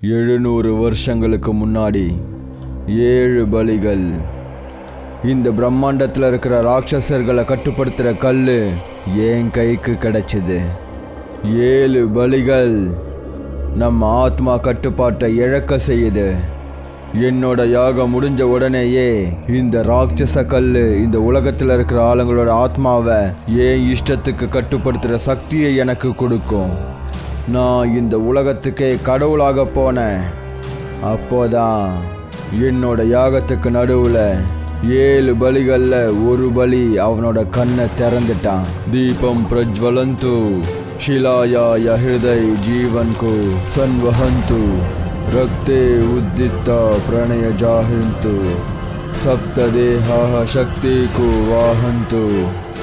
700 வருஷங்களுக்கு முன்னாடி 7 பலிகள். இந்த பிரம்மாண்டத்தில் இருக்கிற ராட்சசர்களை கட்டுப்படுத்துகிற கல் என் கைக்கு கிடைச்சிது. 7 பலிகள் நம்ம ஆத்மா கட்டுப்பாட்டை இழக்க செய்யுது. என்னோட யாகம் முடிஞ்ச உடனேயே இந்த ராட்சச கல் இந்த உலகத்தில் இருக்கிற ஆளுங்களோட ஆத்மாவை என் இஷ்டத்துக்கு கட்டுப்படுத்துகிற சக்தியை எனக்கு கொடுக்கும். நான் இந்த உலகத்துக்கே கடவுளாக போனேன். அப்போதான் என்னோட யாகத்துக்கு நடுவில் 7 பலிகளில் ஒரு பலி அவனோட கண்ணை திறந்துட்டான். தீபம் பிரஜ்வலந்து ஷிலாயா ஹிருதய் ஜீவன் கோ சன்வஹந்து ரக்தே உத்தித்த பிரணய ஜாஹிந்து சப்ததேஹ சக்தி கு வாஹந்து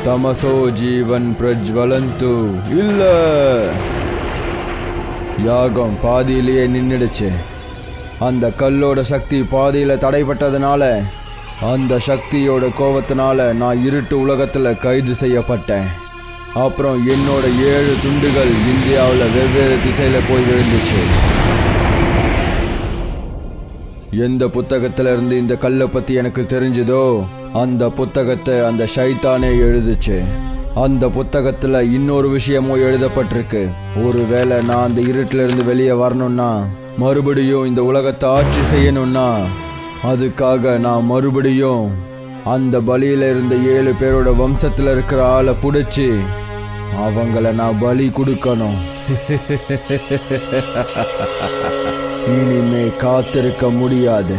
தமசோ ஜீவன் பிரஜ்வலந்து. இல்ல, யாகம் பாதியிலேயே நின்றுடுச்சு. அந்த கல்லோட சக்தி பாதியில் தடைப்பட்டதுனால அந்த சக்தியோட கோபத்தினால நான் இருட்டு உலகத்தில் கைது செய்யப்பட்டேன். அப்புறம் என்னோட 7 துண்டுகள் இந்தியாவில் வெவ்வேறு திசையில் போய் விழுந்துச்சு. எந்த புத்தகத்துல இருந்து இந்த கல்லை பற்றி எனக்கு தெரிஞ்சதோ அந்த புத்தகத்தை அந்த ஷைத்தானே எழுதுச்சு. அந்த புத்தகத்தில் இன்னொரு விஷயமும் எழுதப்பட்டிருக்கு. ஒருவேளை நான் அந்த இருட்டிலிருந்து வெளியே வரணும்னா, மறுபடியும் இந்த உலகத்தை ஆட்சி செய்யணும்னா, அதுக்காக நான் மறுபடியும் அந்த பலியில் இருந்த 7 பேரோட வம்சத்தில் இருக்கிற ஆளை பிடிச்சி அவங்கள நான் பலி கொடுக்கணும். இனிமே காத்திருக்க முடியாது.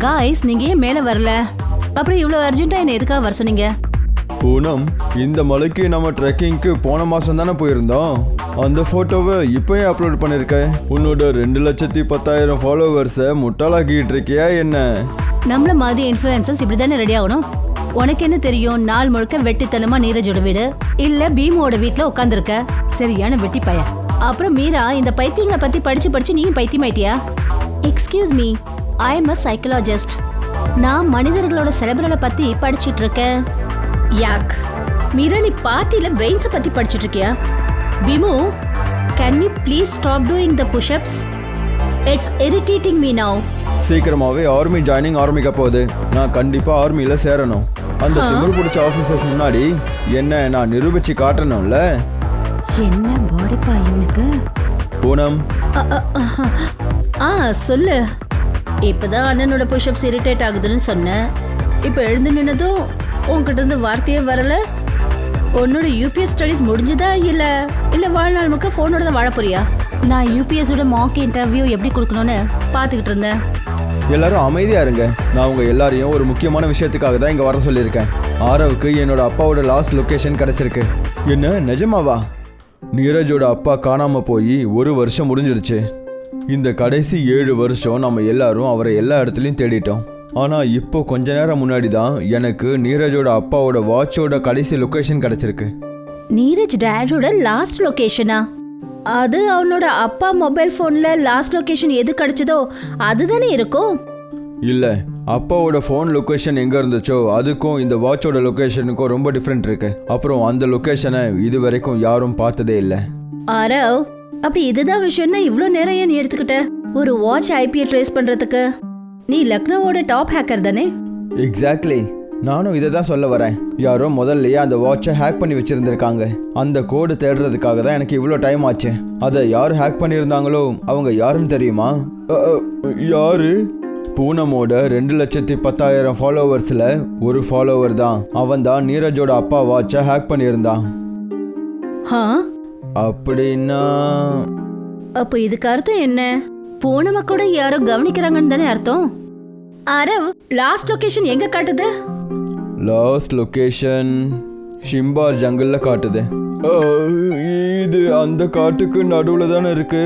காய்ஸ், நீங்க ஏன் மேல வரல? அப்புறம் இவ்வளவு அர்ஜென்ட்டா என்ன எதுக்காக வர சொன்னீங்க? பூனம், இந்த மலைக்கு நம்ம ட்ரெக்கிங்க்கு போன மாசம் தானே போயிருந்தோம். அந்த போட்டோவை இப்பயும் அப்லோட் பண்ணிருக்க. உன்னோட 2,10,000 ஃபாலோவர்ஸை முட்டாளாக்கிட்டு இருக்கியா என்ன? நம்மள மாதிரி இன்ஃப்ளூயன்சர்ஸ் இப்படிதானே ரெடி ஆகணும். உனக்கு என்ன தெரியும்? நாள் முழுக்க வெட்டித்தனமா நீரஜோட வீடு இல்ல பீமோட வீட்டுல உட்காந்துருக்க. சரியான வெட்டி பைய. அப்புறம் மீரா, இந்த பைத்தியங்களை பத்தி படிச்சு நீயும் பைத்தியமாயிட்டியா? Excuse me, I am a psychologist. நான் மனிதர்களோட செலப்ரலை பத்தி படிச்சிட்டு இருக்கேன். யாக் மீரா, நீ பார்ட்டில பிரெயின்ஸை பத்தி படிச்சிட்டு இருக்கியா? Beam, can we please stop doing the push-ups? It's irritating me now. சீக்கிரமாவே ஆர்மி ஜாயினிங் ஆரம்பிக்க போகுது. நான் கண்டிப்பா ஆர்மியில சேரணும். அந்த திமிர் பிடிச்ச ஆபீசர்ஸ் முன்னாடி என்ன நான் நிரூபிச்சு காட்டணும்ல. என்ன பாடி பா இவனுக்கு. பூனம், சொல்லு. இப்பதான் அண்ணனோட புஷ்அப்ஸ் இரிட்டேட் ஆகுதுன்னு சொன்னேன். இப்ப எழுந்து நின்னதும் உன்கிட்ட இருந்து வார்த்தையே வரல. உன்னோட யூபிஎஸ் ஸ்டடிஸ் முடிஞ்சதா இல்ல வாழ்நாள் முழுக்க போனோட தான் வாழ போறியா? நான் யூபிஎஸோட மாக் இன்டர்வியூ எப்படி கொடுக்கணும்னு பாத்துக்கிட்டு இருந்தேன். எல்லாரும் அமைதியா இருங்க. நான் உங்க எல்லாரையும் ஒரு முக்கியமான விஷயத்துக்காக தான் இங்க வர சொல்லியிருக்கேன். ஆரவுக்கு என்னோட அப்பாவோட லாஸ்ட் லொகேஷன் கிடைச்சிருக்கு. என்ன, நிஜமாவா? நீரஜோட அப்பா காணாம போய் 1 வருஷம் முடிஞ்சிருச்சு. இந்த கடைசி 7 வருஷம் நம்ம எல்லாரும் அவரை எல்லா இடத்துலையும் தேடிட்டோம். ஆனால் இப்போ கொஞ்ச நேரம் முன்னாடி தான் எனக்கு நீரஜோட அப்பாவோட வாட்சோட கடைசி லொகேஷன் கிடைச்சிருக்கு. நீரஜ் டேடோட லாஸ்ட் லொகேஷனா? அது அவனோட அப்பா மொபைல் ஃபோன்ல லாஸ்ட் லொகேஷன் எது கிடைச்சதோ அதுதானே இருக்கும். இல்லை, அப்பாவோட ஃபோன் லொகேஷன் எங்கே இருந்துச்சோ அதுக்கும் இந்த வாட்சோட லொகேஷனுக்கும் ரொம்ப டிஃப்ரெண்ட் இருக்கு. அப்புறம் அந்த லொகேஷனை இது வரைக்கும் யாரும் பார்த்ததே இல்லை. ஆரவ், அப்படி இதுதான் விஷயம்னா இவ்வளோ நேரம் ஏன் நீ எடுத்துக்கிட்ட? ஒரு வாட்ச் ஐபியை ட்ரேஸ் பண்றதுக்கு நீ லக்னோவோட டாப் ஹேக்கர் தானே? எக்ஸாக்ட்லி, நானும் இதை தான் சொல்ல வரேன். யாரோ முதல்லயே அந்த வாட்சை ஹேக் பண்ணி வச்சிருந்திருக்காங்க. அந்த கோடு தேடுறதுக்காக தான் எனக்கு இவ்வளோ டைம் ஆச்சு. அதை யார் ஹேக் பண்ணியிருந்தாங்களோ அவங்க யாருன்னு தெரியுமா? யாரு? பூனமோட 2,10,000 ஃபாலோவர்ஸில் ஒரு ஃபாலோவர் தான். அவன் தான் நீரஜோட அப்பா வாட்சை ஹேக் பண்ணியிருந்தான். அப்படின்னா அப்போ இதுக்கு அர்த்தம் என்ன? பூனம கூட யாரோ கவனிக்கிறாங்கன்னு தானே அர்த்தம். அரவ், லாஸ்ட் லொகேஷன் எங்க காட்டுது? லாஸ்ட் லொகேஷன் ஷிம்பார் ஜங்கிளில் காட்டுது. இது அந்த காட்டுக்கு நடுவில் தானே இருக்கு.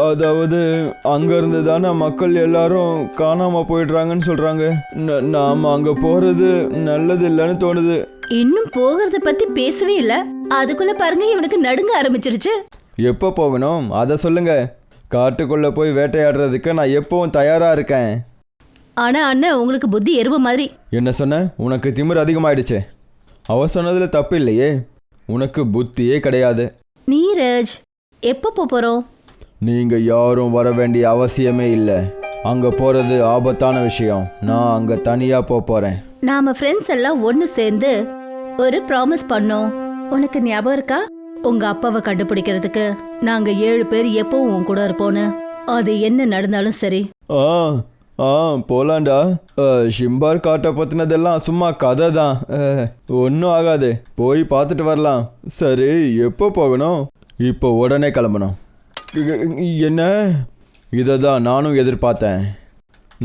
அதாவது அங்கேருந்து தானே மக்கள் எல்லாரும் காணாமல் போயிடுறாங்கன்னு சொல்கிறாங்க. நாம் அங்கே போகிறது நல்லது இல்லைன்னு தோணுது. இன்னும் போகிறத பத்தி பேசவே இல்ல, அதுக்குள்ள பாருங்க இவனுக்கு நடுங்க ஆரம்பிச்சிருச்சு. எப்போ போகணும் அதை சொல்லுங்க. காட்டுக்குள்ளே போய் வேட்டையாடுறதுக்கு நான் எப்பவும் தயாராக இருக்கேன். ஆனா அண்ணன் உங்களுக்கு புத்தி எருவ மாதிரி. என்ன சொன்ன? உனக்கு திமிரு அதிகமாயிடுச்சு. அவ சொன்னதில் தப்பு இல்லையே, உனக்கு புத்தியே கிடையாது. நீரஜ், எப்போ போறோம்? நீங்கள் யாரும் வர வேண்டிய அவசியமே இல்லை. அங்கே போகிறது ஆபத்தான விஷயம். நான் அங்கே தனியாக போகிறேன். நாம ஃப்ரெண்ட்ஸ் எல்லாம் ஒன்று சேர்ந்து ஒரு ப்ராமிஸ் பண்ணோம். உனக்கு ஞாபகம் இருக்கா? உங்க அப்பாவை கண்டுபிடிக்கிறதுக்கு நாங்க 7 பேர் எப்பவும் உன் கூட இருப்போன்னு. அது என்ன நடந்தாலும் சரி. போலாண்டா. ஷிம்பார் காட்டை பற்றினதெல்லாம் சும்மா கதை தான், ஒன்றும் ஆகாது. போய் பார்த்துட்டு வரலாம். சரி, எப்போ போகணும்? இப்போ உடனே கிளம்பணும். என்ன? இதை தான் நானும் எதிர்பார்த்தேன்.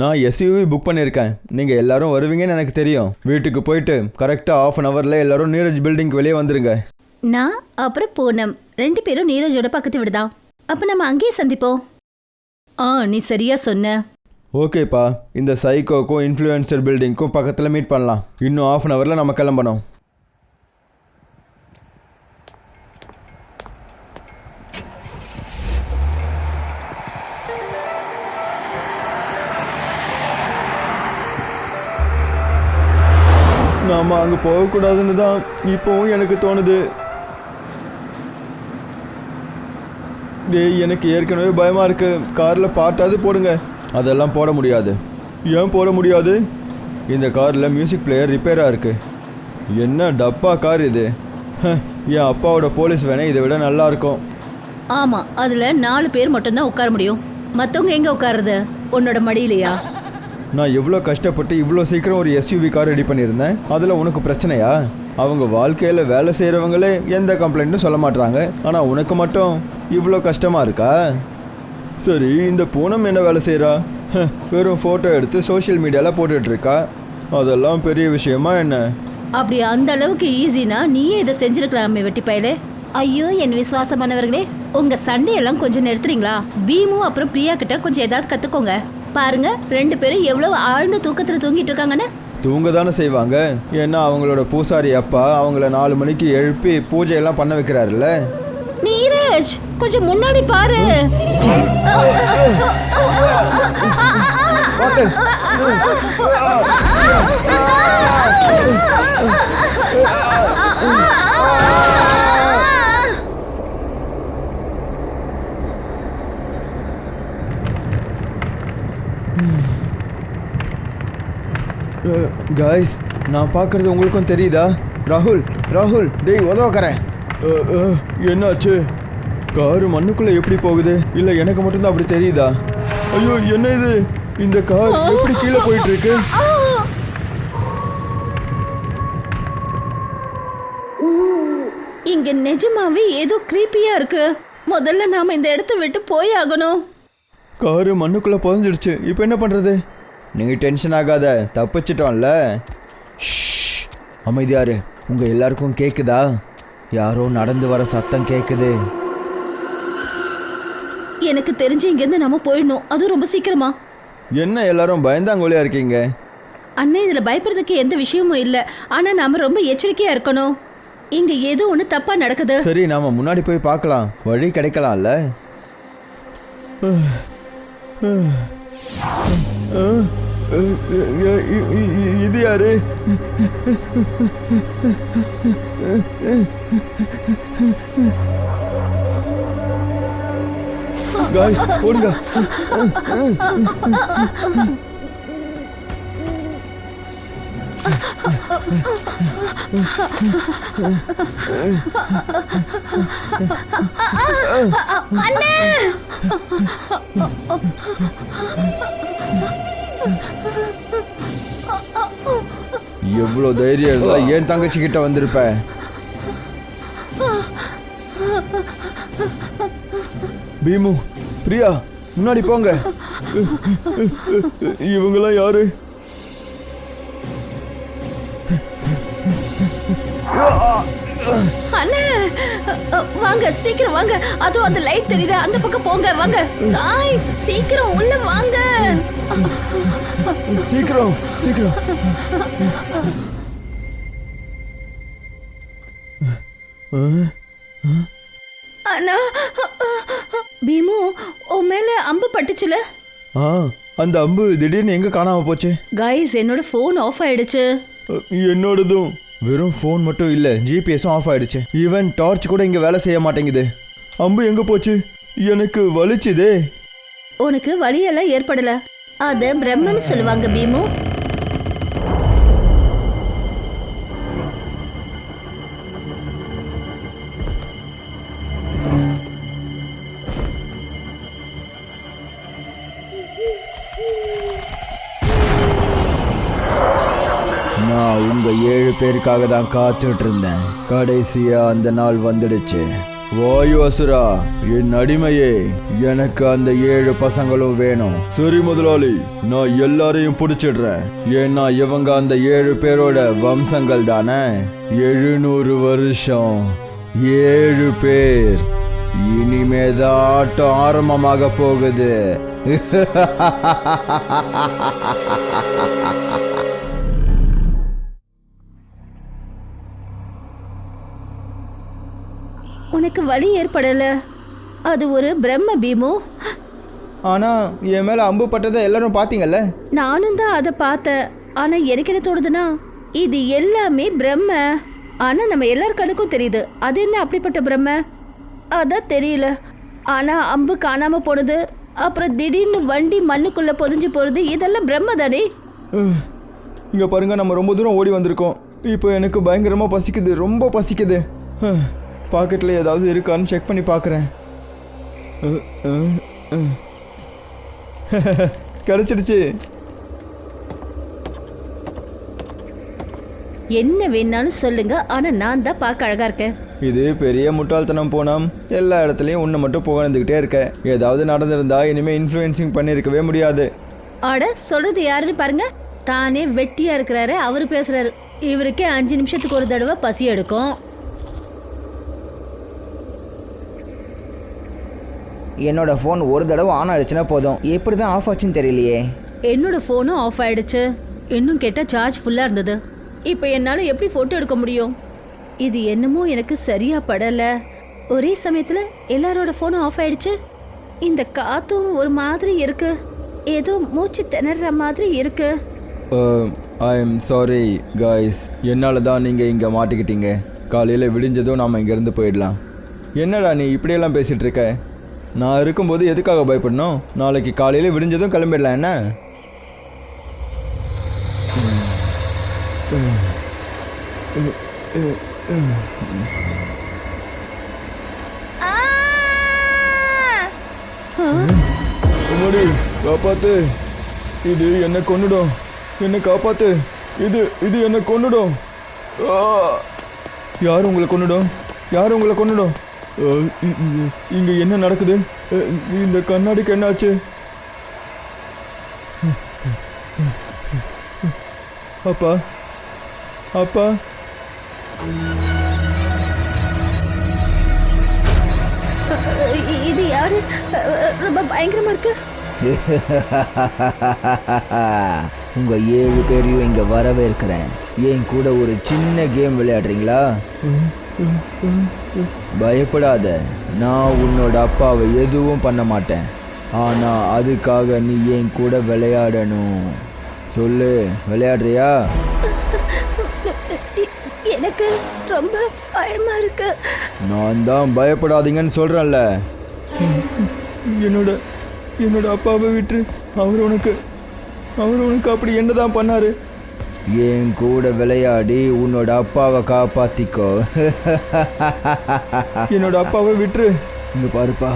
நான் எஸ்யூவி புக் பண்ணியிருக்கேன். நீங்கள் எல்லாரும் வருவீங்கன்னு எனக்கு தெரியும். வீட்டுக்கு போயிட்டு கரெக்டாக 1/2 ஹவரில் எல்லாரும் நீரஜ் பில்டிங் வெளியே வந்துருங்க. நான் அப்புறம் பூனம் 2 பேரும் நீரஜோட பக்கத்து விடுதான். அப்போ நம்ம அங்கேயே சந்திப்போம். நீ சரியா சொன்ன. ஓகேப்பா, இந்த சைக்கோக்கும் இன்ஃப்ளூயன்சர் பில்டிங்க்கும் பக்கத்தில் மீட் பண்ணலாம். இன்னும் 1/2 ஹவரில் நம்ம கிளம்பணும். நாம் அங்கே போகக்கூடாதுன்னு தான் இப்போவும் எனக்கு தோணுது. எனக்கு ஏற்கனவே பயமாக இருக்குது. காரில் பாட்டாவது போடுங்க. அதெல்லாம் போட முடியாது. ஏன் போட முடியாது? இந்த காரில் மியூசிக் பிளேயர் ரிப்பேராக இருக்குது. என்ன டப்பா கார் இது? என் அப்பாவோட போலீஸ் வேணே இதை விட நல்லா இருக்கும். ஆமாம், அதில் 4 பேர் மட்டும்தான் உட்கார முடியும். மற்றவங்க எங்கே உட்காருது? உன்னோட மடியிலையா? நான் எவ்வளோ கஷ்டப்பட்டு இவ்வளோ சீக்கிரம் ஒரு எஸ்யூவி கார் ரெடி பண்ணியிருந்தேன். அதில் உனக்கு பிரச்சனையா? அவங்க வாழ்க்கையில் வேலை செய்கிறவங்களே எந்த கம்ப்ளைண்ட்டும் சொல்ல மாட்டாங்க. ஆனால் உனக்கு மட்டும் இவ்வளோ கஷ்டமாக இருக்கா? சரி, இந்த பூனம் என்ன வேலை செய்கிறா? வெறும் ஃபோட்டோ எடுத்து சோஷியல் மீடியாவில் போட்டுட்ருக்கா. அதெல்லாம் பெரிய விஷயமா என்ன? அப்படி அந்த அளவுக்கு ஈஸினா நீயே இதை செஞ்சிருக்கலாமே வெட்டி பயலே. ஐயோ என் விசுவாசமானவர்களே, உங்கள் சண்டையெல்லாம் கொஞ்சம் நிறுத்துறீங்களா? பீமு அப்புறம் பிரியா கிட்ட கொஞ்சம் ஏதாவது கற்றுக்கோங்க. பாருங்க 2 பேரும் எவ்வளவு ஆழ்ந்த தூக்கத்தில் தூங்கிட்டு இருக்காங்கன்னு. தூங்க தானே செய்வாங்க. ஏன்னா அவங்களோட பூசாரி அப்பா அவங்கள 4 மணிக்கு எழுப்பி பூஜையெல்லாம் பண்ண வைக்கிறாருல்ல. நீரஜ், கொஞ்சம் முன்னாடி பாரு. காய்ஸ், நான் பார்க்குறது உங்களுக்கும் தெரியுதா? ராகுல், டேய் உதவக்கறேன். என்னாச்சு? காரு மண்ணுக்குள்ளே எப்படி போகுது? இல்லை எனக்கு மட்டும்தான் அப்படி தெரியுதா? ஐயோ, என்ன இது? இந்த கார் எப்படி கீழே போயிட்டு இருக்கு? இங்க நிஜமாவே ஏதோ கிரீப்பியா இருக்கு. முதல்ல நாம இந்த இடத்த விட்டு போய் ஆகணும். காரு மண்ணுக்குள்ளே புதஞ்சிடுச்சு. இப்போ என்ன பண்ணுறது? நீ டென்ஷன் ஆகாத, தப்பிச்சிட்டோம்ல. அமைதியாரு. உங்கள் எல்லாருக்கும் கேட்குதா? யாரோ நடந்து வர சத்தம் கேட்குது. எனக்கு தெரிஞ்சு இங்கேருந்து நம்ம போயிடணும், அதுவும் ரொம்ப சீக்கிரமா. என்ன எல்லாரும் பயந்தாங்கோலியா இருக்கீங்க? அண்ணன், இதில் பயப்படுறதுக்கு எந்த விஷயமும் இல்லை. ஆனால் நாம ரொம்ப எச்சரிக்கையாக இருக்கணும். இங்கே ஏதோ ஒன்று தப்பாக நடக்குது. சரி, நாம் முன்னாடி போய் பார்க்கலாம். வழி கிடைக்கலாம்ல. இது யாரு? காய்ஸ், ஓடுங்க. எவ்வளோ தைரியம் இருந்தா ஏன் தங்கச்சி கிட்ட வந்திருப்ப? பீமு, பிரியா, முன்னாடி போங்க. இவங்களாம் யாரு? அண்ணே வாங்க சீக்கிரம் வாங்க. அதோ அந்த லைட் தெரியுது, அந்த பக்கம் போங்க. வாங்க गाइस, சீக்கிரம் உள்ள வாங்க. சீக்கிரம் சீக்கிரம். அண்ணா பீமு உன் மேல அம்பு பட்டுச்சுல? அந்த அம்பு திடீர்னு எங்க காணாம போச்சு? गाइस, என்னோட ஃபோன் ஆஃப் ஆயிடுச்சு. என்னோடதும். வெறும் ஃபோன் மட்டும் இல்ல, ஜிபிஎஸும் ஆஃப் ஆயிடுச்சு. ஈவன் டார்ச் கூட இங்க வேலை செய்ய மாட்டேங்குது. அம்பு எங்க போச்சு? எனக்கு வலிச்சுதே. உனக்கு வலியெல்லாம் ஏற்படல, அத பிரம்மன்னு சொல்லுவாங்க பீமு. நான் உங்க 7 பேருக்காக தான் காத்துட்டு இருந்தேன். கடைசியா அந்த நாள் வந்துடுச்சு. வாயு அசுரா, என் அடிமையே, எனக்கு அந்த 7 பசங்களும் வேணும். சரி முதலாளி, நான் எல்லாரையும் பிடிச்சிடுறேன். ஏன்னா இவங்க அந்த 7 பேரோட வம்சங்கள் தானே. 700 வருஷம், 7 பேர். இனிமேதான் ஆட்டம் ஆரம்பமாக போகுது. உனக்கு வலி ஏற்படல, அது ஒரு பிரம்ம பீமு. ஆனா என் மேல அம்பு பட்டதை எல்லாரும் பாத்தீங்கல்ல? நானும் தான் அதை பார்த்தேன். ஆனா எனக்கு என்ன தோணுதுன்னா, இது எல்லாமே பிரம்ம. ஆனா நம்ம எல்லார் கணக்கும் தெரியுது, அது என்ன அப்படிப்பட்ட பிரம்ம அதான் தெரியல. ஆனா அம்பு காணாம போனது, அப்புறம் திடீர்னு வண்டி மண்ணுக்குள்ள பொதிஞ்சு போறது, இதெல்லாம் பிரம்ம தானே. இங்க பாருங்க, நம்ம ரொம்ப தூரம் ஓடி வந்திருக்கோம். இப்போ எனக்கு பயங்கரமா பசிக்குது, ரொம்ப பசிக்குது. பாக்கெட்டில் ஏதாவது இருக்கான்னு செக் பண்ணி பார்க்குறேன். கிடைச்சிடுச்சு. என்ன வேணாலும் சொல்லுங்க, ஆனா நான் தான் பார்க்க அழகா இருக்கேன். இது பெரிய முட்டாள்தனம் போனோம். எல்லா இடத்துலையும் உன்னை மட்டும் புகழ்ந்துக்கிட்டே இருக்க. ஏதாவது நடந்திருந்தா இனிமேல் இன்ஃப்ளூயன்சிங் பண்ணியிருக்கவே முடியாது. ஆட சொல்றது யாருன்னு பாருங்க. தானே வெட்டியா இருக்கிறாரு, அவரு பேசுறாரு. இவருக்கே 5 நிமிஷத்துக்கு ஒரு தடவை பசி எடுக்கும். என்னோட ஃபோன் ஒரு தடவை ஆன் ஆயிடுச்சுன்னா போதும், எப்படி தான் ஆஃப் ஆச்சுன்னு தெரியலையே. என்னோட ஃபோனும் ஆஃப் ஆயிடுச்சு. இன்னும் கேட்டால் சார்ஜ் ஃபுல்லாக இருந்தது. இப்போ என்னால் எப்படி ஃபோட்டோ எடுக்க முடியும்? இது என்னமோ எனக்கு சரியா படலை. ஒரே சமயத்தில் எல்லாரோட ஃபோனும் ஆஃப் ஆயிடுச்சு. இந்த காற்றும் ஒரு மாதிரி இருக்கு, ஏதோ மூச்சு திணற மாதிரி இருக்கு. ஐ எம் சாரி காய்ஸ், என்னால் தான் நீங்கள் இங்கே மாட்டிக்கிட்டீங்க. காலையில் விடிஞ்சதும் நாம் இங்கேருந்து போயிடலாம். என்னடா நீ இப்படியெல்லாம் பேசிகிட்டு இருக்க? நான் இருக்கும்போது எதுக்காக பயப்படணும்? நாளைக்கு காலையில் விடிஞ்சதும் கிளம்பிடலாம். என்ன காப்பாத்து, இது என்னை கொன்னுடும். என்னை காப்பாத்து, இது என்னை கொன்னுடும். யார் உங்களை கொன்னுடும்? யார் உங்களை கொன்னுடும்? இங்க என்ன நடக்குது? இந்த கண்ணாடிக்கு என்னாச்சு? அப்பா, அப்பா, இது யாரு? ரொம்ப பயங்கரமா இருக்கு. உங்க 7 பேரையும் இங்க வரவேற்கிறேன். என் கூட ஒரு சின்ன கேம் விளையாடுறீங்களா? பயப்படாத, நான் உன்னோட அப்பாவை எதுவும் பண்ண மாட்டேன். ஆனா அதுக்காக நீ என் கூட விளையாடணும். சொல்லு, விளையாடுறியா? எனக்கு ரொம்ப பயமா இருக்கு. நான் தான் பயப்படாதீங்கன்னு சொல்றேன்ல. என்னோட அப்பாவை விட்டு அவர் உனக்கு அப்படி என்னதான் பண்ணாரு? என் கூட விளையாடி உன்னோட அப்பாவை காப்பாத்திக்கோ. என்னோட அப்பாவை விட்டுரு. இங்க பாருப்பா,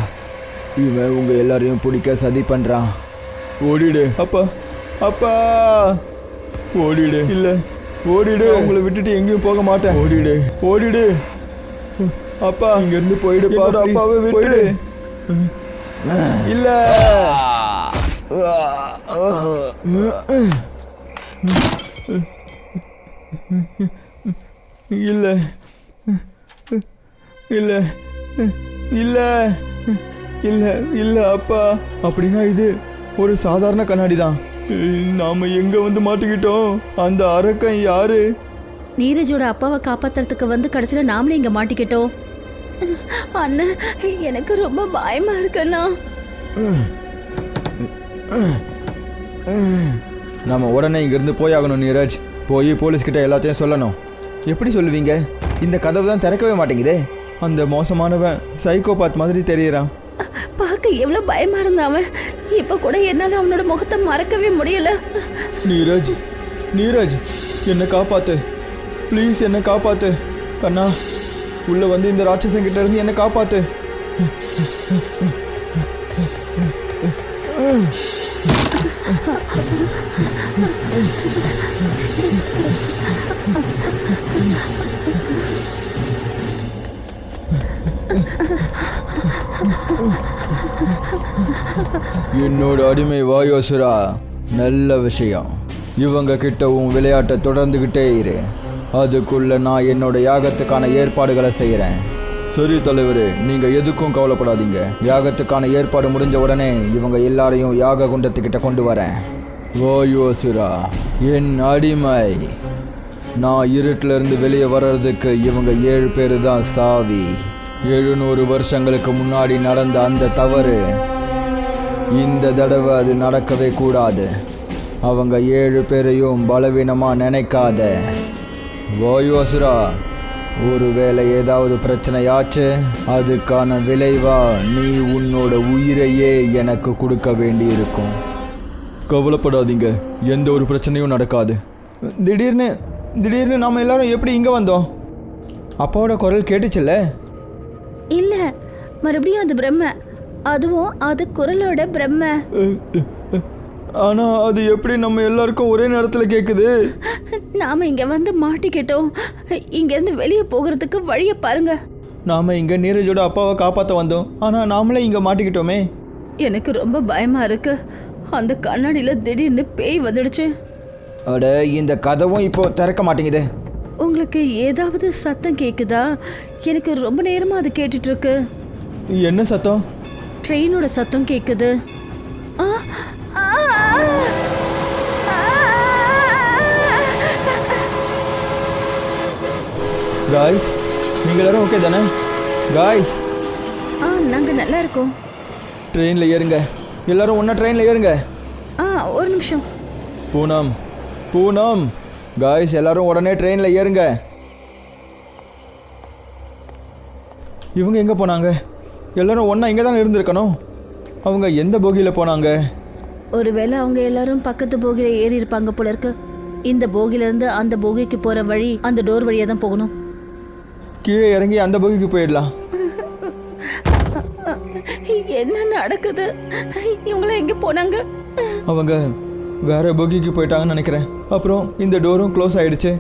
இவன் உங்க எல்லாரையும் பிடிக்க சதி பண்றான். ஓடிடு அப்பா, அப்பா ஓடிடு. இல்ல ஓடிடு, உங்களை விட்டுட்டு எங்கேயும் போக மாட்டேன். ஓடிடு அப்பா, இங்க இருந்து போயிடுப்பா. அப்பாவை விட்டுடு. இல்ல இல்லை இல்லை இல்லை இல்லை இல்லை அப்பா. அப்படின்னா இது ஒரு சாதாரண கண்ணாடி தான். நாம எங்க வந்து மாட்டிக்கிட்டோம்? அந்த அரக்கன் யாரு? நீரஜோட அப்பாவை காப்பாத்துறதுக்கு வந்து கடைசியில நாமளே இங்க மாட்டிக்கிட்டோம். அண்ணன், எனக்கு ரொம்ப பயமா இருக்குண்ணா. நம்ம உடனே இங்கிருந்து போயாகணும் நீரஜ். போய் போலீஸ்கிட்ட எல்லாத்தையும் சொல்லணும். எப்படி சொல்லுவீங்க? இந்த கதவு தான் திறக்கவே மாட்டேங்குதே. அந்த மோசமானவன் சைக்கோபாத் மாதிரி தெரியறான். பார்க்க எவ்வளவு பயமா இருந்தாவன். இப்ப கூட என்னால அவனோட முகத்தை மறக்கவே முடியல. நீரஜ், நீரஜ், என்னை காப்பாத்து ப்ளீஸ், என்னை காப்பாத்து கண்ணா. உள்ள வந்து இந்த ராட்சசன் கிட்ட இருந்து என்னை காப்பாத்து. என்னோட அடிமை வாயோசுரா, நல்ல விஷயம். இவங்க கிட்ட உன் விளையாட்டை தொடர்ந்துக்கிட்டே இரு. அதுக்குள்ள நான் என்னோட யாகத்துக்கான ஏற்பாடுகளை செய்கிறேன். சரி தலைவரே, நீங்கள் எதுக்கும் கவலைப்படாதீங்க. யாகத்துக்கான ஏற்பாடு முடிஞ்ச உடனே இவங்க எல்லாரையும் யாக குண்டத்துக்கிட்ட கொண்டு வரேன். வாயோசுரா, என் அடிமை. நான் இருட்டிலிருந்து வெளியே வர்றதுக்கு இவங்க 7 பேர் தான் சாவி. 700 வருஷங்களுக்கு முன்னாடி நடந்த அந்த தவறு இந்த தடவை அது நடக்கவே கூடாது. அவங்க 7 பேரையும் பலவீனமாக நினைக்காத. வாயோசுரா, ஒருவேளை ஏதாவது பிரச்சனையாச்சு, அதுக்கான விளைவா நீ உன்னோட உயிரையே எனக்கு கொடுக்க வேண்டி இருக்கும். கவலைப்படாதீங்க, எந்த ஒரு பிரச்சனையும் நடக்காது. திடீர்னு நாம் எல்லாரும் எப்படி இங்கே வந்தோம்? அப்பாவோட குரல் கேட்டுச்சுல்ல? இல்ல, மறுபடியும் அது பிரம்ம. அதுவும் அது குரலோட பிரம்ம. ஆனா அது எப்படி நம்ம எல்லாருக்கும் ஒரே நேரத்தில் கேட்குது? நாம இங்க வந்து மாட்டிக்கிட்டோம். இங்க இருந்து வெளியே போகிறதுக்கு வழியை பாருங்க. நாம இங்க நீரஜோட அப்பாவை காப்பாற்ற வந்தோம், ஆனா நாமளே இங்க மாட்டிக்கிட்டோமே. எனக்கு ரொம்ப பயமா இருக்கு. அந்த கண்ணாடியில திடீர்னு பேய் வந்துடுச்சு. அட, இந்த கதவும் இப்போ திறக்க மாட்டேங்குது. உங்களுக்கு ஏதாவது சத்தம் கேக்குதா? எனக்கு ரொம்ப நேரமா அது கேட்டுட்டு இருக்கு. என்ன சத்தம்? ட்ரெயினோட சத்தம் கேக்குது. காய்ஸ், நீங்க எல்லாரும் ஓகே தானே? காய்ஸ், நாங்க நல்லா இருக்கோம். ட்ரெயினில் ஏறுங்க. எல்லாரும் ஒன்றா ட்ரெயினில் ஏறுங்க. ஒரு நிமிஷம். பூனம் காய்ஸ், எல்லாரும் உடனே ட்ரெயினில் ஏறுங்க. இவங்க எங்கே போனாங்க? எல்லாரும் ஒன்றா இங்கே தான் இருந்திருக்கணும். அவங்க எந்த போகியில் போனாங்க? ஒருவேளை அவங்க எல்லாரும் பக்கத்து போகியில ஏறி இருப்பாங்க போல இருக்கு. இந்த போகியிலேருந்து அந்த போகிக்கு போகிற வழி அந்த டோர் வழியாக தான் போகணும். கீழே இறங்கி அந்த போகிக்கு போயிடலாம். என்ன நடக்குது? இவங்களாம் எங்கே போனாங்க? அவங்க வேற போகிக்கு போயிட்டாங்கன்னு நினைக்கிறேன். அப்புறம் இந்த டோரும் க்ளோஸ் ஆயிடுச்சு.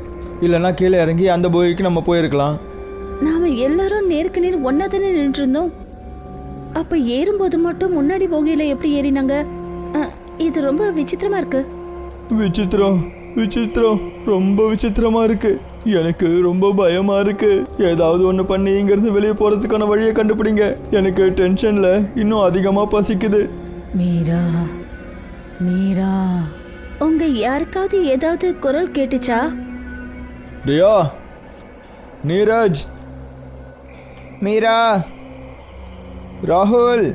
இல்லைன்னா கீழே இறங்கி அந்த போகிக்கு நம்ம போயிருக்கலாம். நாம எல்லாரும் நேருக்கு நேர் ஒன்னா தானே நின்று இருந்தோம். அப்ப ஏறும்போது மட்டும் முன்னாடி போகியில எப்படி ஏறினாங்க? இது ரொம்ப விசித்திரமா இருக்கு. விசித்திரம், ரொம்ப விசித்திரமா இருக்கு. எனக்கு ரொம்ப பயமா இருக்கு. ஏதாவது ஒன்று பண்ணி இங்கிருந்து வெளியே போறதுக்கான வழியை கண்டுபிடிங்க. எனக்கு டென்ஷன்ல இன்னும் அதிகமா பசிக்குது. மீரா, உங்க யாருக்காவது ஏதாவது குரல் கேட்டுச்சா? ரியா, நீரஜ், மீரா, ராகுல்.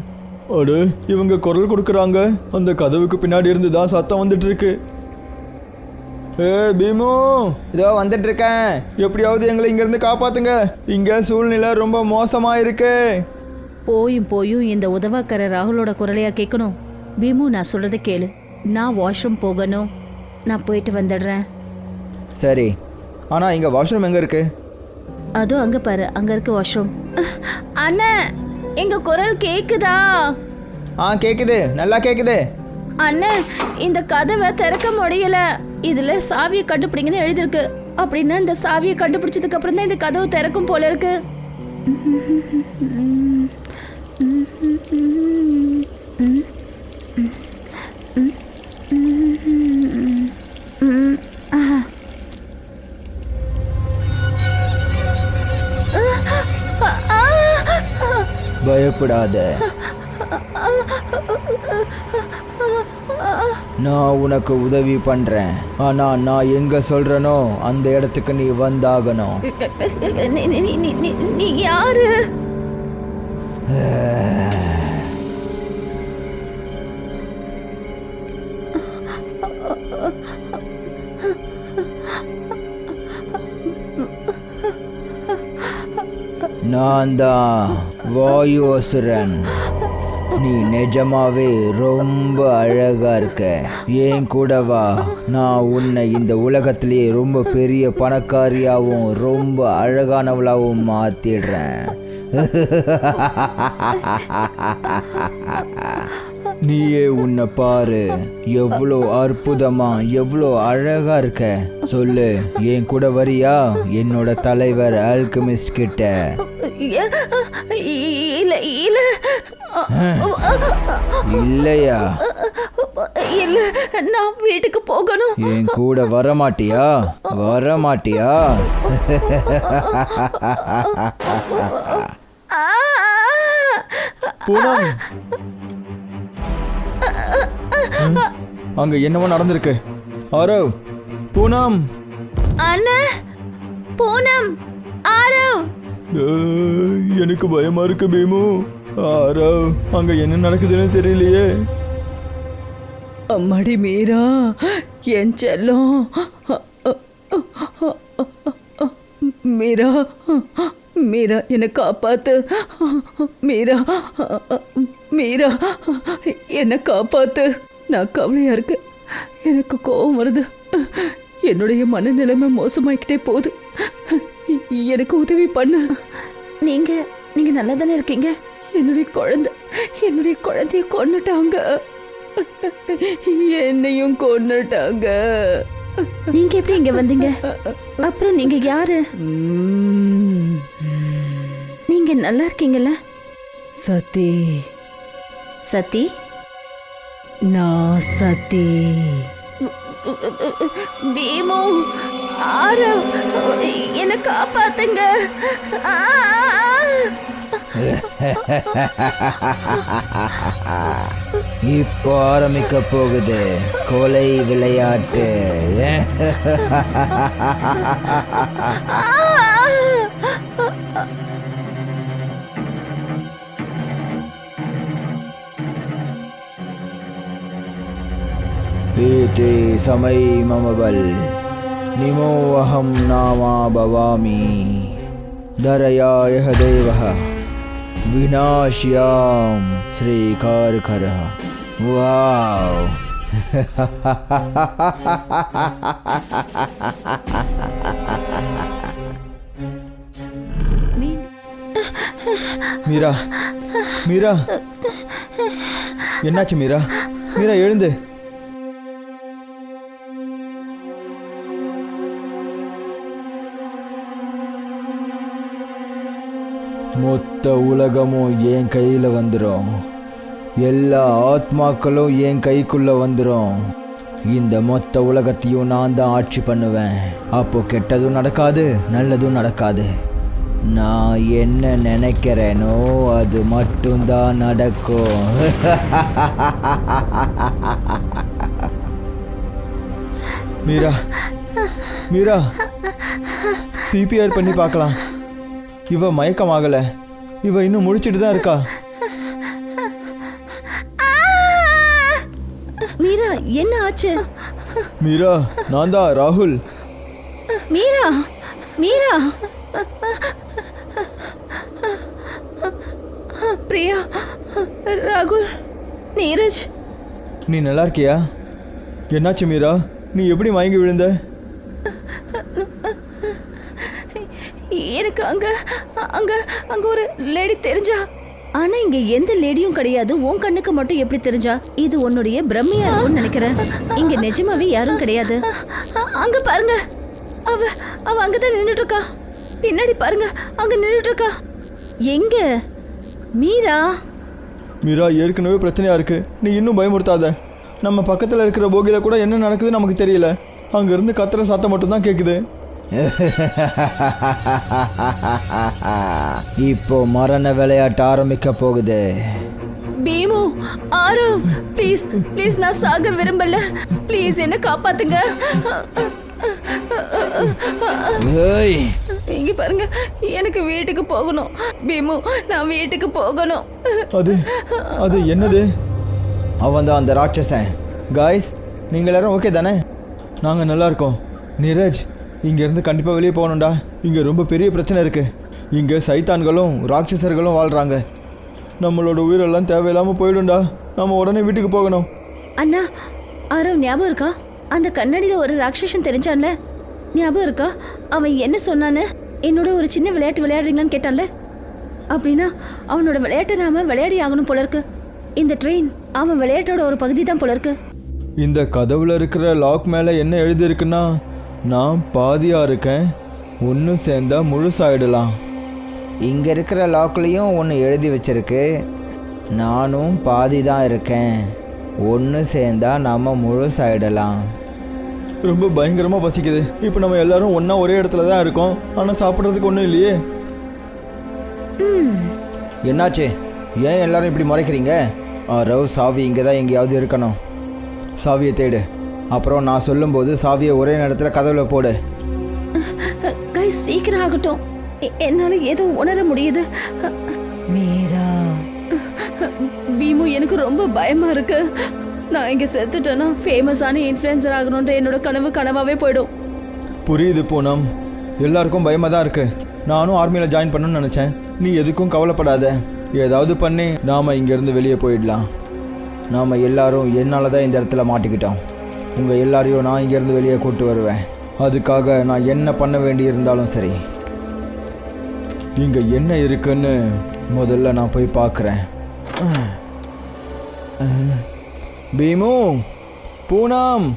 அடு, இவங்க குரல் கொடுக்குறாங்க. அந்த கதவுக்கு பின்னாடி இருந்து தான் சத்தம் வந்துட்டு இருக்கு. பீமு, இதோ வந்துட்டு இருக்கேன். எப்படியாவது எங்களை இங்கிருந்து காப்பாத்துங்க. இங்க சூழ்நிலை ரொம்ப மோசமா இருக்கு. போயும் இந்த உதவாக்கர ராகுலோட குரலையா கேட்கணும்? பீமு, நான் சொல்றத கேளு. நான் வாஷ்ரூம் போகணும். நான் போயிட்டு வந்துடுறேன். சரி, ஆனா இங்க வாஷ்ரூம் எங்க இருக்கு? அதோ அங்க பாரு, அங்க இருக்கு வாஷ்ரூம். அண்ணா, எங்க குரல் கேக்குதா? கேக்குது, நல்லா கேக்குது. அண்ணா, இந்த கதவை திறக்க முடியல. இதுல சாவியை கண்டுபிடிங்கன்னு எழுதிருக்கு. அப்படின்னா இந்த சாவியை கண்டுபிடிச்சதுக்கு அப்புறம் தான் இந்த கதவு திறக்கும் போல இருக்கு. பயப்படாத. நான் உனக்கு உதவி பண்றேன். ஆனா நான் எங்க சொல்றேனோ அந்த இடத்துக்கு நீ வந்தாகணும். நீ யாரு? நான் தான் வாயு அசுரன். நீ நிஜமாவே ரொம்ப அழகா இருக்க. ஏன் கூட வா, நான் உன்னை இந்த உலகத்திலேயே ரொம்ப பெரிய பணக்காரியாகவும் ரொம்ப அழகானவளாகவும் மாத்திடுறேன். நீயே உன்னை பாரு, எவ்வளோ அற்புதமா எவ்வளோ அழகா இருக்க. சொல்லு, என் கூட வரியா என்னோட தலைவர் ஆல்கெமிஸ்ட் கிட்ட? இல்லையா? இல்ல, நான் வீட்டுக்கு போகணும். என் கூட வரமாட்டியா? வரமாட்டியா? பூனம், அங்க என்னவோ நடந்திருக்கு. ஆரவ், பூனம். அண்ணா, பூனம், ஆரவ். எனக்கு பயமா இருக்கு பீமு. ஆரவ், அங்க என்ன நடக்குதுன்னு தெரியலையே. அம்மாடி மீரா, என் செல்லம். மீரா, மீரா என்னை காப்பாத்து. மீரா, மீரா என்னை காப்பாத்து. நான் கவலையா இருக்கேன். எனக்கு கோபம் வருது. என்னுடைய மனநிலைமை மோசமாயிக்கிட்டே போகுது. எனக்கு உதவி பண்ணு. நீங்க நல்லா தானே இருக்கீங்க? என்னுடைய குழந்தைய கொன்னுட்டாங்க. என்னையும் கொன்னுட்டாங்க. நீங்க எப்படி இங்க வந்தீங்க? அப்புறம் நீங்க யாரு? நீங்க நல்லா இருக்கீங்கல்ல? சதி. சதி? நான் சதி. பீமு, ஆரவ், என்னை காப்பாத்துங்க. இப்போ ஆரம்பிக்க போகுது கொலை விளையாட்டு. ஏதே சமை மமபல் நிமோ அஹம் நாமா பவாமி தரயாய தேவஹ विनाश्याम श्रीकार कर. वाव. மீரா, மீரா, என்னாச்சு மீரா? மீரா எழுந்து. மொத்த உலகமும் என் கையில் வந்துடும். எல்லா ஆத்மாக்களும் என் கைக்குள்ள வந்துடும். இந்த மொத்த உலகத்தையும் நான் தான் ஆட்சி பண்ணுவேன். அப்போ கெட்டதும் நடக்காது, நல்லதும் நடக்காது. நான் என்ன நினைக்கிறேனோ அது மட்டும்தான் நடக்கும். மீரா, மீரா, சிபிஆர் பண்ணி பார்க்கலாம். இவ மயக்கமாகல. இவ இன்னும் முழிச்சிட்டு தான் இருக்கா. மீரா, என்ன ஆச்சு? மீரா, நான் தான் ராகுல். மீரா, மீரா, பிரியா, ராகுல், நீரஜ். நீ நல்லா இருக்கியா? என்னாச்சு மீரா? நீ எப்படி மயங்கி விழுந்த? எனக்கு அங்க அங்க அங்க ஒரு லேடி தெரிஞ்சா. ஆனா இங்க எந்த லேடியும் கிடையாது. உன் கண்ணுக்கு மட்டும் எப்படி தெரிஞ்சா? இது உன்னுடைய பிரம்மையா இருக்கும்னு நினைக்கிறேன். இங்க நிஜமாவே யாரும் கிடையாது. அங்க பாருங்க, அவ அவ அங்கதான் நின்றுட்டு இருக்கா. பின்னாடி பாருங்க, அங்க நின்றுட்டு இருக்கா. எங்க? மீரா. மீரா, ஏற்கனவே பிரச்சனையா இருக்கு. நீ இன்னும் பயமுறுத்தாத. நம்ம பக்கத்தில் இருக்கிற போகில கூட என்ன நடக்குதுன்னு நமக்கு தெரியல. அங்கேருந்து கத்துற சத்தம் மட்டும்தான் கேட்குது. இப்போ மரண விளையாட்டு ஆரம்பிக்க போகுது. பீமு, ஆரு, ப்ளீஸ் ப்ளீஸ், நான் சாக விரும்பல. ப்ளீஸ் என்ன காப்பாத்துங்க. ஏய், இங்க பாருங்க, எனக்கு வீட்டுக்கு போகணும். பீமு, நான் வீட்டுக்கு போகணும். அது என்னது? அவன் தான் அந்த ராட்சசன். காய்ஸ், நீங்கள் எல்லாரும் ஓகே தானே? நாங்கள் நல்லா இருக்கோம். நீரஜ், இங்கேருந்து கண்டிப்பாக வெளியே போகணும்டா. இங்கே ரொம்ப பெரிய பிரச்சனை இருக்குது. இங்கே சைத்தான்களும் ராட்சசர்களும் வாழ்கிறாங்க. நம்மளோட உயிரெல்லாம் தேவையில்லாமல் போயிடும்டா. நம்ம உடனே வீட்டுக்கு போகணும். அண்ணா, ஆரோ ஞாபகம் இருக்கா? அந்த கண்ணாடியில ஒரு ராட்சசன் தெரிஞ்சான்ல, ஞாபகம் இருக்கா? அவன் என்ன சொன்னான்னு? என்னோட ஒரு சின்ன விளையாட்டு விளையாடுறீங்களான்னு கேட்டான்ல. அப்படின்னா அவனோட விளையாட்டை நாம விளையாடி ஆகணும் போல இருக்கு. இந்த ட்ரெயின் அவன் விளையாட்டோட ஒரு பகுதி தான் போல இருக்கு. இந்த கதவுல இருக்கிற லாக் மேலே என்ன எழுதியிருக்குன்னா, நான் பாதியாக இருக்கேன், ஒன்று சேர்ந்தா முழுசாயிடலாம். இங்கே இருக்கிற லாக்லேயும் ஒன்று எழுதி வச்சிருக்கு, நானும் பாதி தான் இருக்கேன், ஒன்று சேர்ந்தா நம்ம முழுசாயிடலாம். ரொம்ப பயங்கரமாக பசிக்குது. இப்போ நம்ம எல்லாரும் ஒன்றா ஒரே இடத்துல தான் இருக்கோம், ஆனால் சாப்பிட்றதுக்கு ஒன்றும் இல்லையே. என்னாச்சு? ஏன் எல்லாரும் இப்படி முறைக்கிறீங்க? ரவ், சாவி இங்கே தான் எங்கேயாவது இருக்கணும். சாவியை தேடு. அப்புறம் நான் சொல்லும்போது சாவியை ஒரே நேரத்தில் கதவுல போடு. கைஸ், சீக்கிரம் ஆகட்டும். என்னால ஏதோ உணர முடியுது. மீரா, பீமு, எனக்கு ரொம்ப பயமா இருக்கு. நான் இங்க செத்துட்டேன்னா ஃபேமஸான இன்ஃப்ளூயன்சர் ஆகணுன்ற என்னோட கனவு கனவாவே போயிடும். புரியுது பூனம், எல்லாருக்கும் பயமாக தான் இருக்குது. நானும் ஆர்மியில் ஜாயின் பண்ணணும்னு நினச்சேன். நீ எதுக்கும் கவலைப்படாத. ஏதாவது பண்ணி நாம் இங்கேருந்து வெளியே போயிடலாம். நாம் எல்லாரும் என்னால் தான் இந்த இடத்துல மாட்டிக்கிட்டோம். உங்கள் எல்லாரையும் நான் இங்கேருந்து வெளியே கூட்டு வருவேன். அதுக்காக நான் என்ன பண்ண வேண்டி இருந்தாலும் சரி. இங்கே என்ன இருக்குன்னு முதல்ல நான் போய் பார்க்குறேன். பீமு, பூனம்,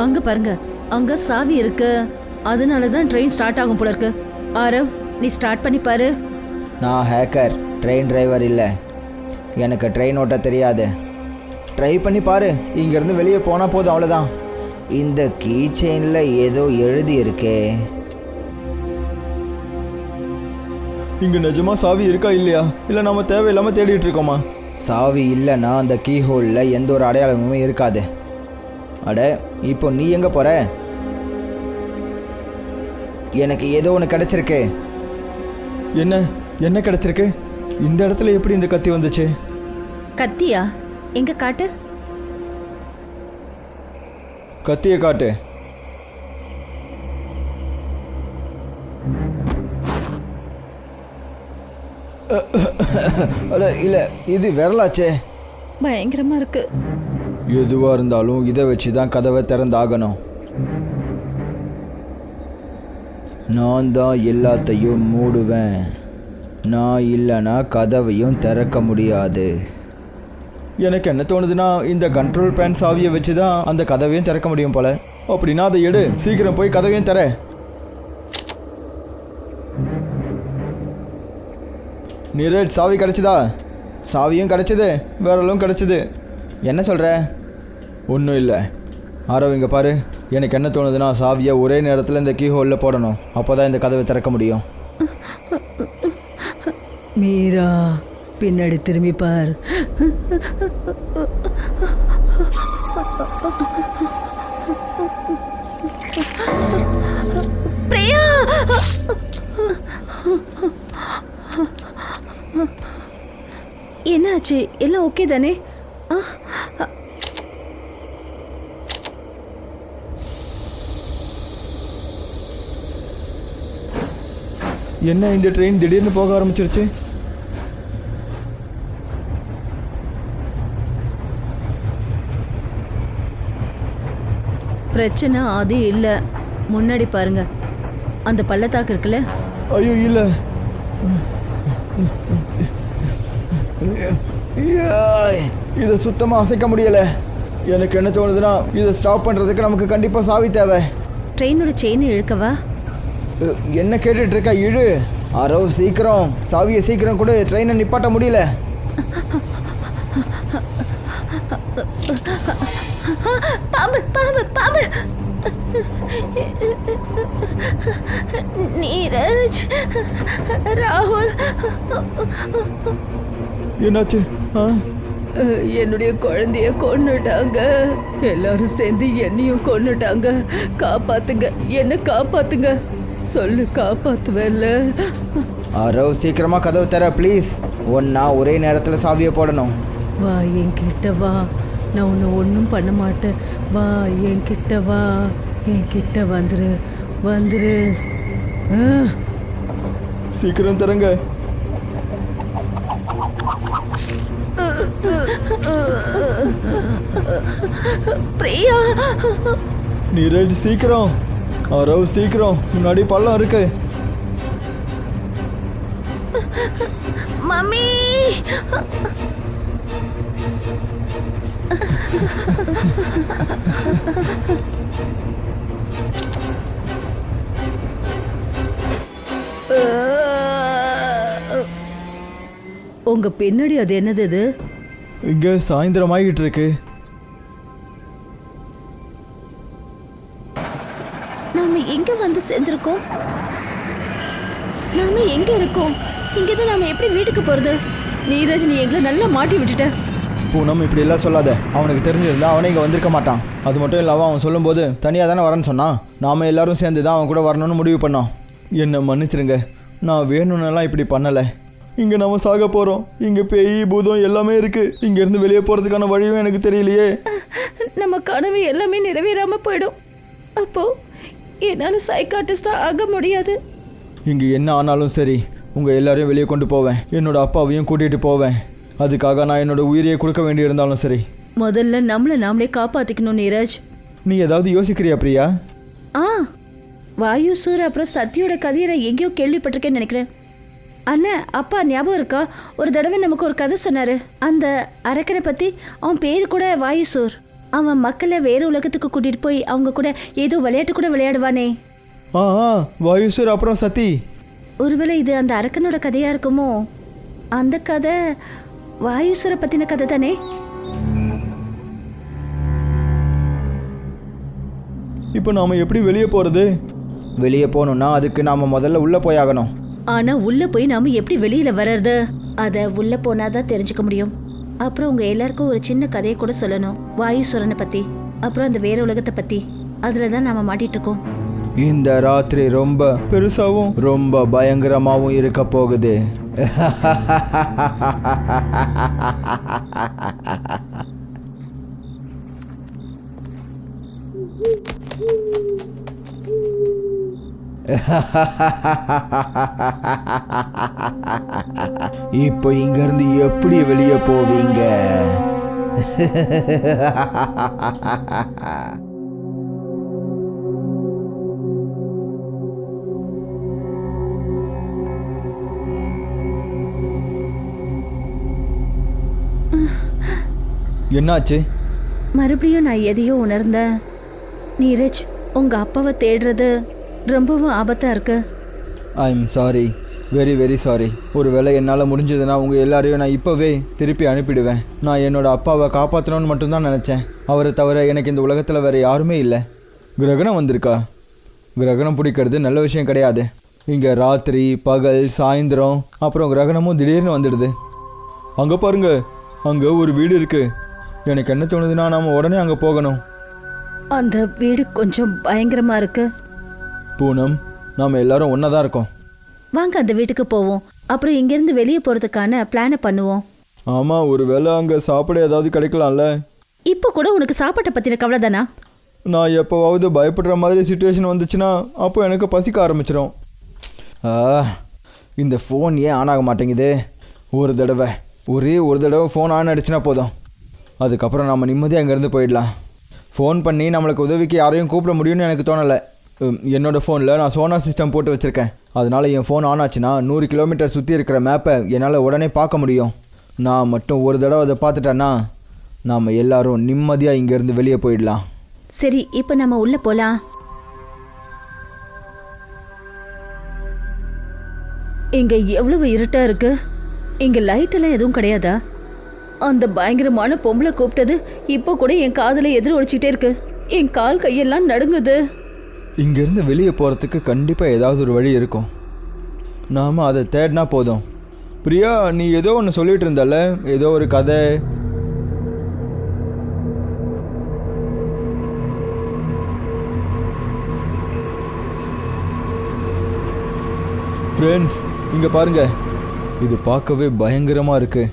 அங்க பாருங்க, அங்க சாவி இருக்கு. அதனாலதான் ட்ரெயின் ஸ்டார்ட் ஆகும் போல இருக்கு. ஆரவ், நீ ஸ்டார்ட் பண்ணி பாரு. நான் ஹேக்கர், ட்ரெயின் டிரைவர் இல்லை. எனக்கு ட்ரெயின் ஓட்ட தெரியாது. ட்ரை பண்ணி பாரு. இங்கேருந்து வெளியே போனால் போதும், அவ்வளோதான். இந்த கீ செயினில் ஏதோ எழுதி இருக்கே. இங்கே நிஜமாக சாவி இருக்கா இல்லையா? இல்லை நம்ம தேவையில்லாமல் தேடிட்டு இருக்கோமா? சாவி இல்லைன்னா அந்த கீ ஹோலில் எந்த ஒரு அடையாளமும் இருக்காது. அட, இப்போ நீ எங்கே போகிற? எனக்கு ஏதோ ஒன்று கிடச்சிருக்கு. என்ன கிடச்சிருக்கு? இந்த இடத்துல எப்படி இந்த கத்தி வந்துச்சு? கத்தியா? எங்க காட்டு. கத்தியை காட்டு. அட இல்லை, இது விரலாச்சே. பயங்கரமா இருக்கு. எதுவாக இருந்தாலும் இதை வச்சு தான் கதவை திறந்தாகணும். நான் தான் எல்லாத்தையும் மூடுவேன். நான் இல்லைன்னா கதவையும் திறக்க முடியாது. எனக்கு என்ன தோணுதுன்னா, இந்த கண்ட்ரோல் பேன் சாவியை வச்சு தான் அந்த கதவையும் திறக்க முடியும் போல. அப்படின்னா அதை எடு, சீக்கிரம் போய் கதவையும் தர. நீரஜ், சாவி கிடச்சிதா? சாவியும் கிடச்சிது, விரலும் கிடச்சிது. என்ன சொல்கிற? ஒன்றும் இல்லை. ஆரவ், இங்கே பாரு. எனக்கு என்ன தோணுதுன்னா, சாவியை ஒரே நேரத்தில் இந்த கீ ஹோலில் போடணும். அப்போ தான் இந்த கதவை திறக்க முடியும். மீரா, பின்னாடி திரும்பி பார். பிரியா, என்னாச்சு? எல்லாம் ஓகே தானே? என்ன இந்த ட்ரெயின் திடீர்னு போக ஆரம்பிச்சிருச்சு? பிரச்சனை அது இல்லை. முன்னாடி பாருங்க, அந்த பள்ளத்தாக்கு இருக்குல்ல. ஐயோ இல்லை, இதை சுத்தமாக அசைக்க முடியலை. எனக்கு என்ன தோணுதுன்னா, இதை ஸ்டாப் பண்ணுறதுக்கு நமக்கு கண்டிப்பாக சாவி தேவை. ட்ரெயினோட செயினை இழுக்கவா? என்ன கேட்டுட்டு இருக்கா? இழு. ஆரவ், சீக்கிரம் சாவியை சீக்கிரம் கூட, ட்ரெயினை நிப்பாட்ட முடியல. பாம்பு பாம்பு பாம்பு நீரஜ், ராகுல், என்னாச்சு? என்னுடைய குழந்தைய கொன்னுட்டாங்க. எல்லாரும் சேர்ந்து என்னையும் கொன்னுட்டாங்க. காப்பாத்துங்க, என்ன காப்பாத்துங்க. சொல்லு, காப்பாத்துவேல்ல? அரோ, சீக்கிரமா கதவு தர ப்ளீஸ். ஒன்னா ஒரே நேரத்தில் சாவியை போடணும். வா என்கிட்ட வா, நான் உன்னை ஒன்றும் பண்ண மாட்டேன். வா என்கிட்ட வா, என்கிட்ட வந்துரு வந்துரு. சீக்கிரம் தரங்க. பிரியா, நீரஜ் சீக்கிரம். அரோ சீக்கிரம், முன்னாடி பள்ளம் இருக்கு. மம்மி. உங்க பின்னாடி அது என்னது? இது இங்க சாயந்தரம் ஆகிட்டு இருக்கு. நாம எங்க வந்து சேர்ந்திருக்கோம்? நாம எங்க இருக்கோம்? இங்கதான் நாம எப்படி வீட்டுக்கு போறது? நீரஜ், நீ எங்களை நல்லா மாட்டி விட்டுட்ட. பூனம், இப்படி எல்லாம் சொல்லாத. அவனுக்கு தெரிஞ்சிருந்தா அவனே இங்கே வந்திருக்க மாட்டான். அது மட்டும் இல்லாமல் அவன் சொல்லும்போது தனியாக தானே வரேன்னு சொன்னான். நாம் எல்லாரும் சேர்ந்து தான் அவன் கூட வரணும்னு முடிவு பண்ணோம். என்னை மன்னிச்சிருங்க, நான் வேணும்னெல்லாம் இப்படி பண்ணலை. இங்கே நம்ம சாக போகிறோம். இங்கே பேய் பூதம் எல்லாமே இருக்குது. இங்கேருந்து வெளியே போகிறதுக்கான வழியும் எனக்கு தெரியலையே. நம்ம கனவு எல்லாமே நிறைவேறாம போயிடும். அப்போ என்னால் சைக்காட்டிஸ்டாக ஆக முடியாது. இங்கே என்ன ஆனாலும் சரி, உங்கள் எல்லாரையும் வெளியே கொண்டு போவேன். என்னோட அப்பாவையும் கூட்டிகிட்டு போவேன். அதுக்காக நான் என்னோட உயிரையே கொடுக்க வேண்டியிருந்தாலும் சரி. முதல்ல நம்மளை நாமளே காப்பாற்றிக்கணும் நீரஜ். நீ ஏதாவது யோசிக்கிறியா பிரியா? வாயுசூர் அப்புறம் சத்தியோட கதையை நான் எங்கேயோ கேள்விப்பட்டிருக்கேன்னு நினைக்கிறேன். அண்ணா, அப்பா ஞாபகம் இருக்கா? ஒரு தடவை நமக்கு ஒரு கதை சொன்னார். அந்த அரக்கனை பற்றி. அவன் பேர் கூட வாயுசூர். அவன் மக்களை வேறு உலகத்துக்கு கூட்டிகிட்டு போய் அவங்க கூட ஏதோ விளையாட்டு கூட விளையாடுவானே. வாயுசூர் அப்புறம் சத்தி. ஒருவேளை இது அந்த அரக்கனோட கதையாக இருக்குமோ? அந்த கதை வாயுசூரை பற்றின கதை தானே? இப்போ நாம் எப்படி வெளியே போகிறது? வெளியே போகணுன்னா அதுக்கு நாம் முதல்ல உள்ளே போயாகணும். ஆனால் உள்ளே போய் நாம் எப்படி வெளியில் வர்றது? அதை உள்ளே போனால் தான் தெரிஞ்சுக்க முடியும். அப்புறம் உங்கள் எல்லாருக்கும் ஒரு சின்ன கதையை கூட சொல்லணும், வாயுசுரனை பற்றி, அப்புறம் அந்த வேற உலகத்தை பற்றி. அதில் தான் நாம் மாட்டிகிட்டு இருக்கோம். இந்த ராத்திரி ரொம்ப பெருசாகவும் ரொம்ப பயங்கரமாகவும் இருக்க போகுது. இப்போ இங்கிருந்து எப்படி வெளியே போவீங்க? என்னாச்சு? மறுபடியும் நான் எதையோ உணர்ந்தேன். நீரஜ், உங்கள் அப்பாவை தேடுறது ரொம்பவும் ஆபத்தாக இருக்கு. I am sorry, very very sorry. ஒரு வேளை என்னால் முடிஞ்சதுன்னா உங்கள் எல்லாரையும் நான் இப்போவே திருப்பி அனுப்பிடுவேன். நான் என்னோட அப்பாவை காப்பாற்றணும்னு மட்டும்தான் நினச்சேன். அவரை தவிர எனக்கு இந்த உலகத்தில் வேறு யாருமே இல்லை. கிரகணம் வந்திருக்கா? கிரகணம் பிடிக்கிறது நல்ல விஷயம் கிடையாது. இங்கே ராத்திரி பகல் சாயந்தரம் அப்புறம் கிரகணமும் திடீர்னு வந்துடுது. அங்கே பாருங்க, அங்கே ஒரு வீடு இருக்குது. எனக்கு என்ன தோணுதுன்னா நாம் உடனே அங்கே போகணும். அந்த வீடு கொஞ்சம் பயங்கரமாக இருக்கு. பூனம், நாம் எல்லாரும் ஒன்றா தான் இருக்கோம். வாங்க அந்த வீட்டுக்கு போவோம். அப்புறம் இங்கேருந்து வெளியே போகிறதுக்கான பிளானை பண்ணுவோம். ஆமாம், ஒரு வேளை அங்கே சாப்பிட ஏதாவது கிடைக்கலாம்ல? இப்போ கூட உனக்கு சாப்பாட்டை பற்றின கவலை தானா? நான் எப்போவாவது பயப்படுற மாதிரி சுச்சுவேஷன் வந்துச்சுன்னா அப்போ எனக்கு பசிக்க ஆரம்பிச்சிடும். இந்த ஃபோன் ஏன் ஆன் ஆக மாட்டேங்குது? ஒரே ஒரு தடவை ஃபோன் ஆன் ஆகிடுச்சுன்னா போதும். அதுக்கப்புறம் நம்ம நிம்மதியாக அங்கேருந்து போயிடலாம். ஃபோன் பண்ணி நம்மளுக்கு உதவிக்கு யாரையும் கூப்பிட முடியும்னு எனக்கு தோணலை. என்னோடய ஃபோனில் நான் சோனார் சிஸ்டம் போட்டு வச்சுருக்கேன். அதனால் என் ஃபோன் ஆன் ஆச்சுன்னா 100 கிலோமீட்டர் சுற்றி இருக்கிற மேப்பை என்னால் உடனே பார்க்க முடியும். நான் மட்டும் ஒரு தடவை அதை பார்த்துட்டேன்னா நாம் எல்லாரும் நிம்மதியாக இங்கேருந்து வெளியே போயிடலாம். சரி, இப்போ நம்ம உள்ளே போகலாம். இங்கே எவ்வளவு இருட்டாக இருக்கு. இங்கே லைட்டெல்லாம் எதுவும் கிடையாதா? அந்த பயங்கரமான பொம்பளை கூப்பிட்டது இப்போ கூட என் காதுல எதிர் ஒழிச்சுக்கிட்டே இருக்கு. என் கால் கையெல்லாம் நடுங்குது. இங்கேருந்து வெளியே போகிறதுக்கு கண்டிப்பாக ஏதாவது ஒரு வழி இருக்கும். நாம் அதை தேடினா போதும். பிரியா, நீ ஏதோ ஒன்று சொல்லிட்டு இருந்தல, ஏதோ ஒரு கதை. ஃப்ரெண்ட்ஸ், இங்கே பாருங்க, இது பார்க்கவே பயங்கரமாக இருக்கு.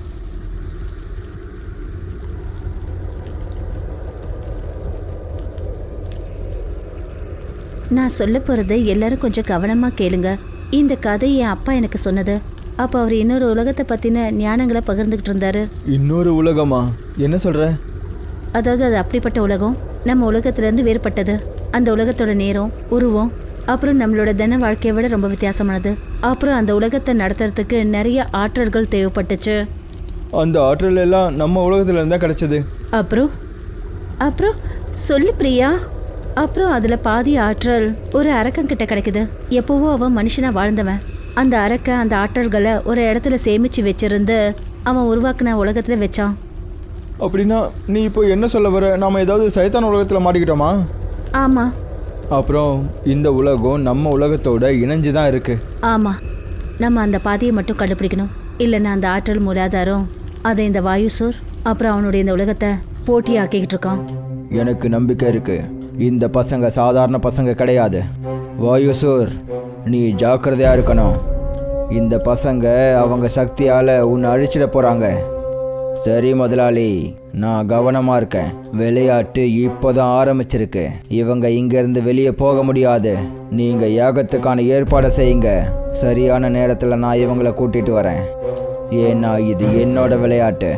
நான் சொல்ல போறதை எல்லாரும் கொஞ்சம் கவனமா கேளுங்க. இந்த கதை என் அப்பா எனக்கு சொன்னது. அப்போ அவர் இன்னொரு உலகத்தை பத்தின ஞானங்களை பகிர்ந்துகிட்டு இருந்தாரு. இன்னொரு உலகமா? என்ன சொல்ற? அதாவது அது அப்படிப்பட்ட உலகம், நம்ம உலகத்துல இருந்து வேறுபட்டது. அந்த உலகத்தோட நேரம், உருவம், அப்புறம் நம்மளோட தின வாழ்க்கையை விட ரொம்ப வித்தியாசமானது. அப்புறம் அந்த உலகத்தை நடத்துறதுக்கு நிறைய ஆற்றல்கள் தேவைப்பட்டுச்சு. அந்த ஆற்றல் எல்லாம் நம்ம உலகத்துல இருந்தா கிடைச்சது. அப்புறம் அப்புறம் சொல்லு பிரியா. அப்புறம் அதுல பாதி ஆற்றல் ஒரு அரக்கன்கிட்ட கிடைக்குது. எப்போவோ அவன் மனுஷனா வாழ்ந்தவன். அந்த அரக்கன் அந்த ஆற்றல்களை ஒரு இடத்துல சேமிச்சு வச்சிருந்து அவன் உருவாக்குன உலகத்துல வச்சான். அப்படின்னா நீ இப்போ என்ன சொல்ல வர? நாம ஏதாவது சைத்தான உலகத்தில் மாட்டிக்கிட்டோமா? ஆமா. அப்புறம் இந்த உலகம் நம்ம உலகத்தோட இணைஞ்சு தான் இருக்கு. ஆமா, நம்ம அந்த பாதியை மட்டும் கண்டுபிடிக்கணும். இல்லைன்னா அந்த ஆற்றல் மூலாதாரம் அதை இந்த வாயுசூர் அப்புறம் அவனுடைய இந்த உலகத்தை போட்டியாக்கிக்கிட்டு இருக்கான். எனக்கு நம்பிக்கை இருக்கு. இந்த பசங்க சாதாரண பசங்க கிடையாது. வாயுசூர், நீ ஜாக்கிரதையா இருக்கணும். இந்த பசங்க அவங்க சக்தியால் உன்னை அழிச்சிட போகிறாங்க. சரி முதலாளி, நான் கவனமாக இருக்கேன். விளையாட்டு இப்போதான் ஆரம்பிச்சிருக்கு. இவங்க இங்கேருந்து வெளியே போக முடியாது. நீங்கள் யாகத்துக்கான ஏற்பாடை செய்யுங்க. சரியான நேரத்தில் நான் இவங்களை கூட்டிகிட்டு வரேன். ஏன்னா இது என்னோட விளையாட்டு.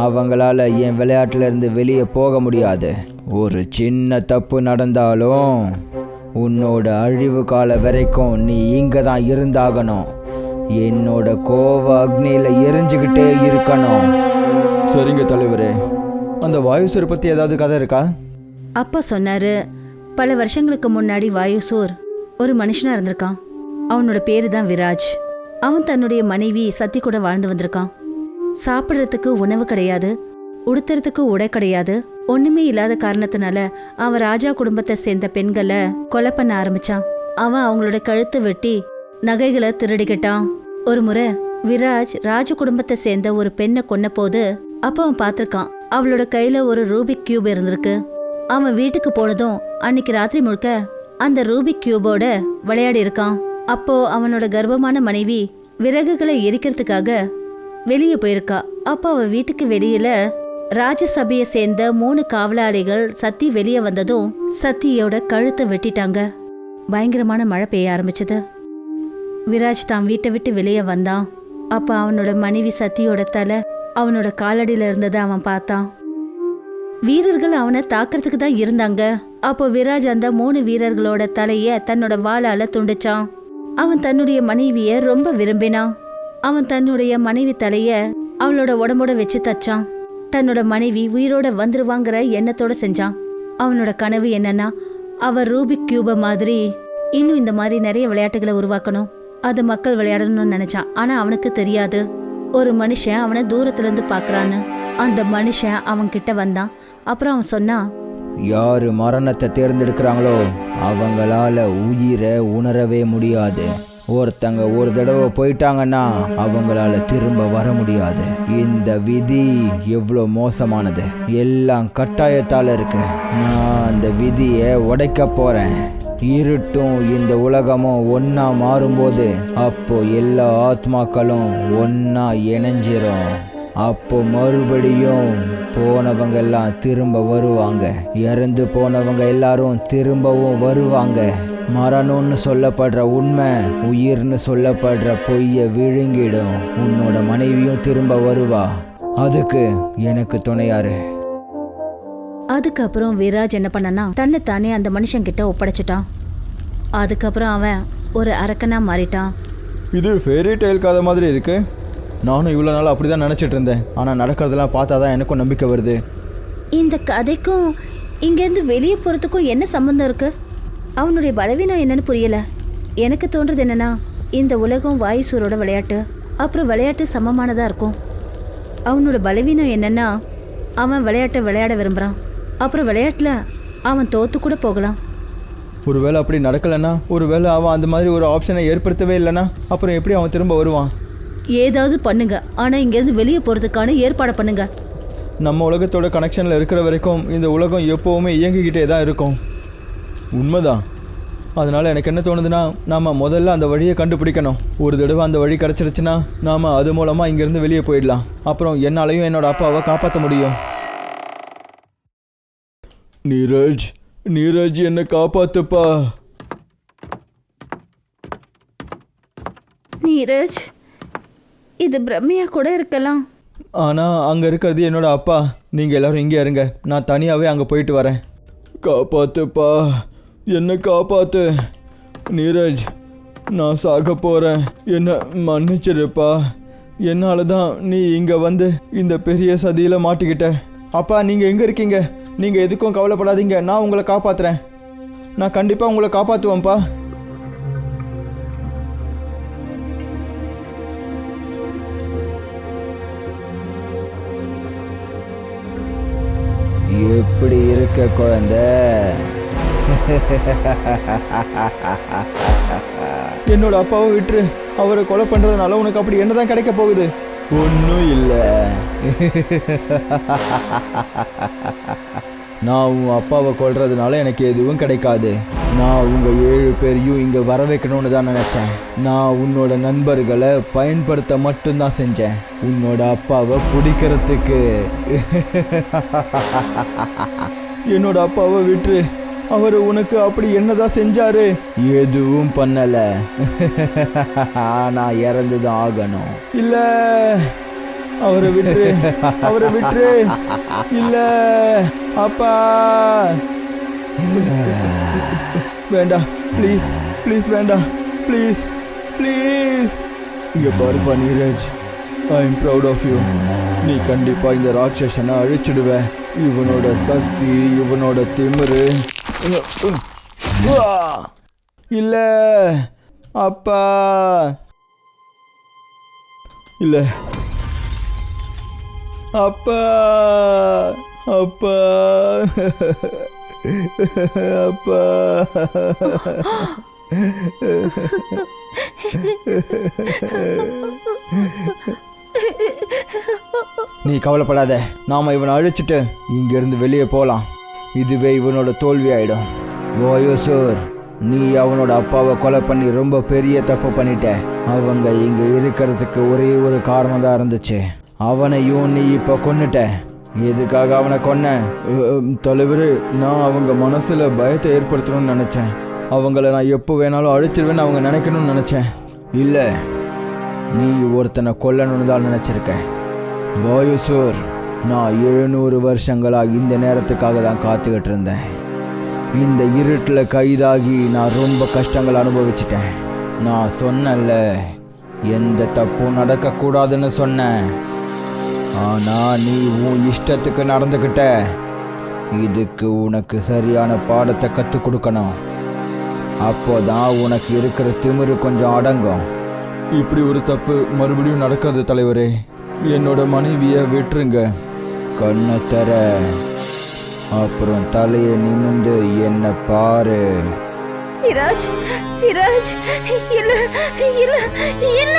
அவங்களால என் விளையாட்டிலேருந்து வெளியே போக முடியாது. ஒரு சின்ன தப்பு நடந்தாலும் உன்னோட அழிவு கால வரைக்கும் நீ இங்கே தான் இருந்தாகணும். என்னோட கோவ அக்னியில் எரிஞ்சுக்கிட்டே இருக்கணும். சரிங்க தலைவரே. அந்த வாயுசூர் பற்றி ஏதாவது கதை இருக்கா? அப்பா சொன்னாரு, பல வருஷங்களுக்கு முன்னாடி வாயுசூர் ஒரு மனுஷனா இருந்திருக்கான். அவனோட பேரு தான் விராஜ். அவன் தன்னுடைய மனைவி சத்தி கூட வாழ்ந்து வந்திருக்கான். சாப்பிட்றதுக்கு உணவு கிடையாது, உடுத்துறதுக்கு உடை கிடையாது. ஒண்ணுமே இல்லாத காரணத்தினால அவன் ராஜா குடும்பத்தை சேர்ந்த பெண்களை கொலை பண்ண ஆரம்பிச்சான். அவன் அவங்களோட கழுத்தை வெட்டி நகைகளை திருடிக்கிட்டான். ஒரு முறை விராஜ் ராஜ குடும்பத்தை சேர்ந்த ஒரு பெண்ணை கொன்ன போது அப்ப அவன் பார்த்திருக்கான், அவளோட கையில ஒரு ரூபிக் கியூப் இருந்திருக்கு. அவன் வீட்டுக்கு போனதும் அன்னைக்கு ராத்திரி முழுக்க அந்த ரூபிக் கியூபோட விளையாடி இருக்கான். அப்போ அவனோட கர்ப்பமான மனைவி விறகுகளை எரிக்கிறதுக்காக வெளியே போயிருக்கா. அப்போ அவ வீட்டுக்கு வெளியில ராஜசபையை சேர்ந்த 3 காவலாளிகள் சத்தி வெளியே வந்ததும் சத்தியோட கழுத்தை வெட்டிட்டாங்க. பயங்கரமான மழை பெய்ய ஆரம்பிச்சது. விராஜ் தான் வீட்டை விட்டு வெளியே வந்தான். அப்ப அவனோட மனைவி சத்தியோட தலை அவனோட காலடியில இருந்ததை அவன் பார்த்தான். வீரர்கள் அவனை தாக்குறதுக்கு தான் இருந்தாங்க. அப்போ விராஜ் அந்த 3 வீரர்களோட தலைய தன்னோட வாளால துண்டிச்சான். அவன் தன்னுடைய மனைவிய ரொம்ப விரும்பினான். அவன் தன்னுடைய மனைவி தலைய அவளோட உடம்போட வச்சு தச்சான். தன்னோட மனைவி உயிரோட வந்துருவாங்கிற எண்ணத்தோட செஞ்சான். அவனோட கனவு என்னன்னா, அவ ரூபிக் கியூப மாதிரி இன்னும் இந்த மாதிரி நிறைய விளையாட்டுகளை உருவாக்கணும். அது மக்கள் விளையாடணும்னு நினைச்சான். ஆனா அவனுக்கு தெரியாது ஒரு மனுஷன் அவனை தூரத்துல இருந்து பாக்குறான்னு. அந்த மனுஷன் அவன் கிட்ட வந்தான். அப்புறம் அவன் சொன்னான், யாரு மரணத்தை தேர்ந்தெடுக்கிறாங்களோ அவங்களால உயிரை உணரவே முடியாது. ஒருத்தங்க ஒரு தடவை போயிட்டாங்கன்னா அவங்களால திரும்ப வர முடியாது. இந்த விதி எவ்வளோ மோசமானது. எல்லாம் கட்டாயத்தால் இருக்கு. நான் அந்த விதியை உடைக்க போறேன். இருட்டும் இந்த உலகமும் ஒன்னா மாறும்போது அப்போ எல்லா ஆத்மாக்களும் ஒன்னா இணைஞ்சிரும். அப்போ மறுபடியும் போனவங்க எல்லாம் திரும்ப வருவாங்க. இறந்து போனவங்க எல்லாரும் திரும்பவும் வருவாங்க. மரணம்னு சொல்லப்படுற உண்மை உயிர்னு சொல்லப்படுற பொய்யை விழுங்கிடும். உன்னோட மனைவியும் திரும்ப வருவா. அதுக்கு எனக்கு துணையாரு. அதுக்கப்புறம் விராஜ் என்ன பண்ணனா, தன்னைத்தானே அந்த மனுஷன் கிட்ட ஒப்படைச்சிட்டான். அதுக்கப்புறம் அவன் ஒரு அரக்கனா மாறிட்டான். இது ஃபேரி டெய்ல் கதை மாதிரி இருக்கு. நானும் இவ்வளோ நாள் அப்படி தான் நினச்சிட்டு இருந்தேன். ஆனால் நடக்கிறதெல்லாம் பார்த்தா தான் எனக்கும் நம்பிக்கை வருது. இந்த கதைக்கும் இங்கேருந்து வெளியே போகிறதுக்கும் என்ன சம்மந்தம் இருக்கு? அவனுடைய பலவீனம் என்னன்னு புரியல. எனக்கு தோன்றது என்னன்னா, இந்த உலகம் வாயுசூரோட விளையாட்டு, அப்புறம் விளையாட்டு சமமானதாக இருக்கும். அவனோட பலவீனம் என்னன்னா அவன் விளையாட்டை விளையாட விரும்புகிறான். அப்புறம் விளையாட்டில் அவன் தோத்து கூட போகலாம். ஒருவேளை அப்படி நடக்கலைன்னா, ஒருவேளை அவன் அந்த மாதிரி ஒரு ஆப்ஷனை ஏற்படுத்தவே இல்லைன்னா அப்புறம் எப்படி அவன் திரும்ப வருவான்? ஏதாவது பண்ணுங்க, ஆனால் இங்கேருந்து வெளியே போகிறதுக்கான ஏற்பாடை பண்ணுங்க. நம்ம உலகத்தோட கனெக்ஷனில் இருக்கிற வரைக்கும் இந்த உலகம் எப்போவுமே இயங்கிக்கிட்டே தான் இருக்கும். உண்மைதான். அதனால் எனக்கு என்ன தோணுதுன்னா, நாம் முதல்ல அந்த வழியை கண்டுபிடிக்கணும். ஒரு தடவை அந்த வழி கிடச்சிருச்சுன்னா நாம் அது மூலமாக இங்கேருந்து வெளியே போயிடலாம். அப்புறம் என்னாலையும் என்னோட அப்பாவை காப்பாற்ற முடியும். நீரஜ், நீரஜ், என்னை காப்பாத்துப்பா. நீரஜ், இது பிரம்மையா கூட இருக்கலாம். ஆனால் அங்கே இருக்கிறது என்னோட அப்பா. நீங்கள் எல்லோரும் இங்கே இருங்க, நான் தனியாகவே அங்கே போயிட்டு வரேன். காப்பாத்துப்பா, என்னை காப்பாத்து. நீரஜ், நான் சாக போகிறேன், என்னை மன்னிச்சிருப்பா. என்னால் தான் நீ இங்கே வந்து இந்த பெரிய சதியில் மாட்டிக்கிட்ட. அப்பா, நீங்கள் எங்கே இருக்கீங்க? நீங்கள் எதுக்கும் கவலைப்படாதீங்க, நான் உங்களை காப்பாற்றுறேன். நான் கண்டிப்பாக உங்களை காப்பாற்றுவேன்ப்பா. எப்படி இருக்க குழந்தை? என்னோட அப்பாவை விட்டுரு. அவரை கொலை பண்ணுறதுனால உனக்கு அப்படி என்னதான் கிடைக்க போகுது? ஒன்றும் இல்லை. நான் உன் அப்பாவை கொல்றதுனால எனக்கு எதுவும் கிடைக்காது. நான் உங்கள் 7 பேரையும் இங்கே வர வைக்கணும்னு தான் நினச்சேன். நான் உன்னோட நண்பர்களை பயன்படுத்த மட்டும்தான் செஞ்சேன், உன்னோட அப்பாவை பிடிக்கிறதுக்கு. என்னோட அப்பாவை விட்டுரு. அவர் உனக்கு அப்படி என்னதான் செஞ்சாரு? எதுவும் பண்ணல. நான் இறந்துதான் ஆகணும். இல்ல, அவரை விட்டுரு, அவரை விட்டுரு. இல்ல அப்பா, வேண்டாம், ப்ளீஸ் ப்ளீஸ், வேண்டாம், ப்ளீஸ் ப்ளீஸ். இங்கே பாருப்பா Neeraj, I am proud of you. நீ கண்டிப்பாக இந்த ராட்சசனை அழிச்சிடுவ. இவனோட சக்தி, இவனோட திமிரு. இல்லை அப்பா, இல்லை அப்பா, அப்பா, அப்பா. நீ கவலைப்படாத, நாம இவனை அழிச்சிட்டு இங்கிருந்து வெளியே போகலாம். இதுவே இவனோட தோல்வி ஆயிடும். வாயுசூர், நீ அவனோட அப்பாவை கொலை பண்ணி ரொம்ப பெரிய தப்பு பண்ணிட்ட. அவங்க இங்க இருக்கிறதுக்கு ஒரே ஒரு காரணம் தான் இருந்துச்சு. அவனையும் நீ இப்போ கொன்னுட்ட. எதுக்காக அவனை கொன்ன? தலைவர், நான் அவங்க மனசில் பயத்தை ஏற்படுத்தணும்னு நினச்சேன். அவங்கள நான் எப்போ வேணாலும் அழிச்சிருவேன்னு அவங்க நினைக்கணும்னு நினச்சேன். இல்லை, நீ ஒருத்தனை கொல்லணும்னு தான் நினச்சிருக்க. வாயுசூர், நான் 700 வருஷங்களாக இந்த நேரத்துக்காக தான் காத்துக்கிட்டு இருந்தேன். இந்த இருட்டில் கைதாகி நான் ரொம்ப கஷ்டங்கள் அனுபவிச்சிட்டேன். நான் சொன்னேன்ல, எந்த தப்பும் நடக்கக்கூடாதுன்னு சொன்னேன். ஆனால் நீ உன் இஷ்டத்துக்கு நடந்துக்கிட்ட. இதுக்கு உனக்கு சரியான பாடத்தை கற்றுக் கொடுக்கணும். அப்போதான் உனக்கு இருக்கிற திமிரு கொஞ்சம் அடங்கும். இப்படி ஒரு தப்பு மறுபடியும் நடக்காது தலைவரே. என்னோட மனைவியை விட்டுருங்க. கண்ணை தர, அப்புறம் தலையை நிமிந்து என்ன பாரு. விராஜ், விராஜ், இல்ல இல்ல இல்ல.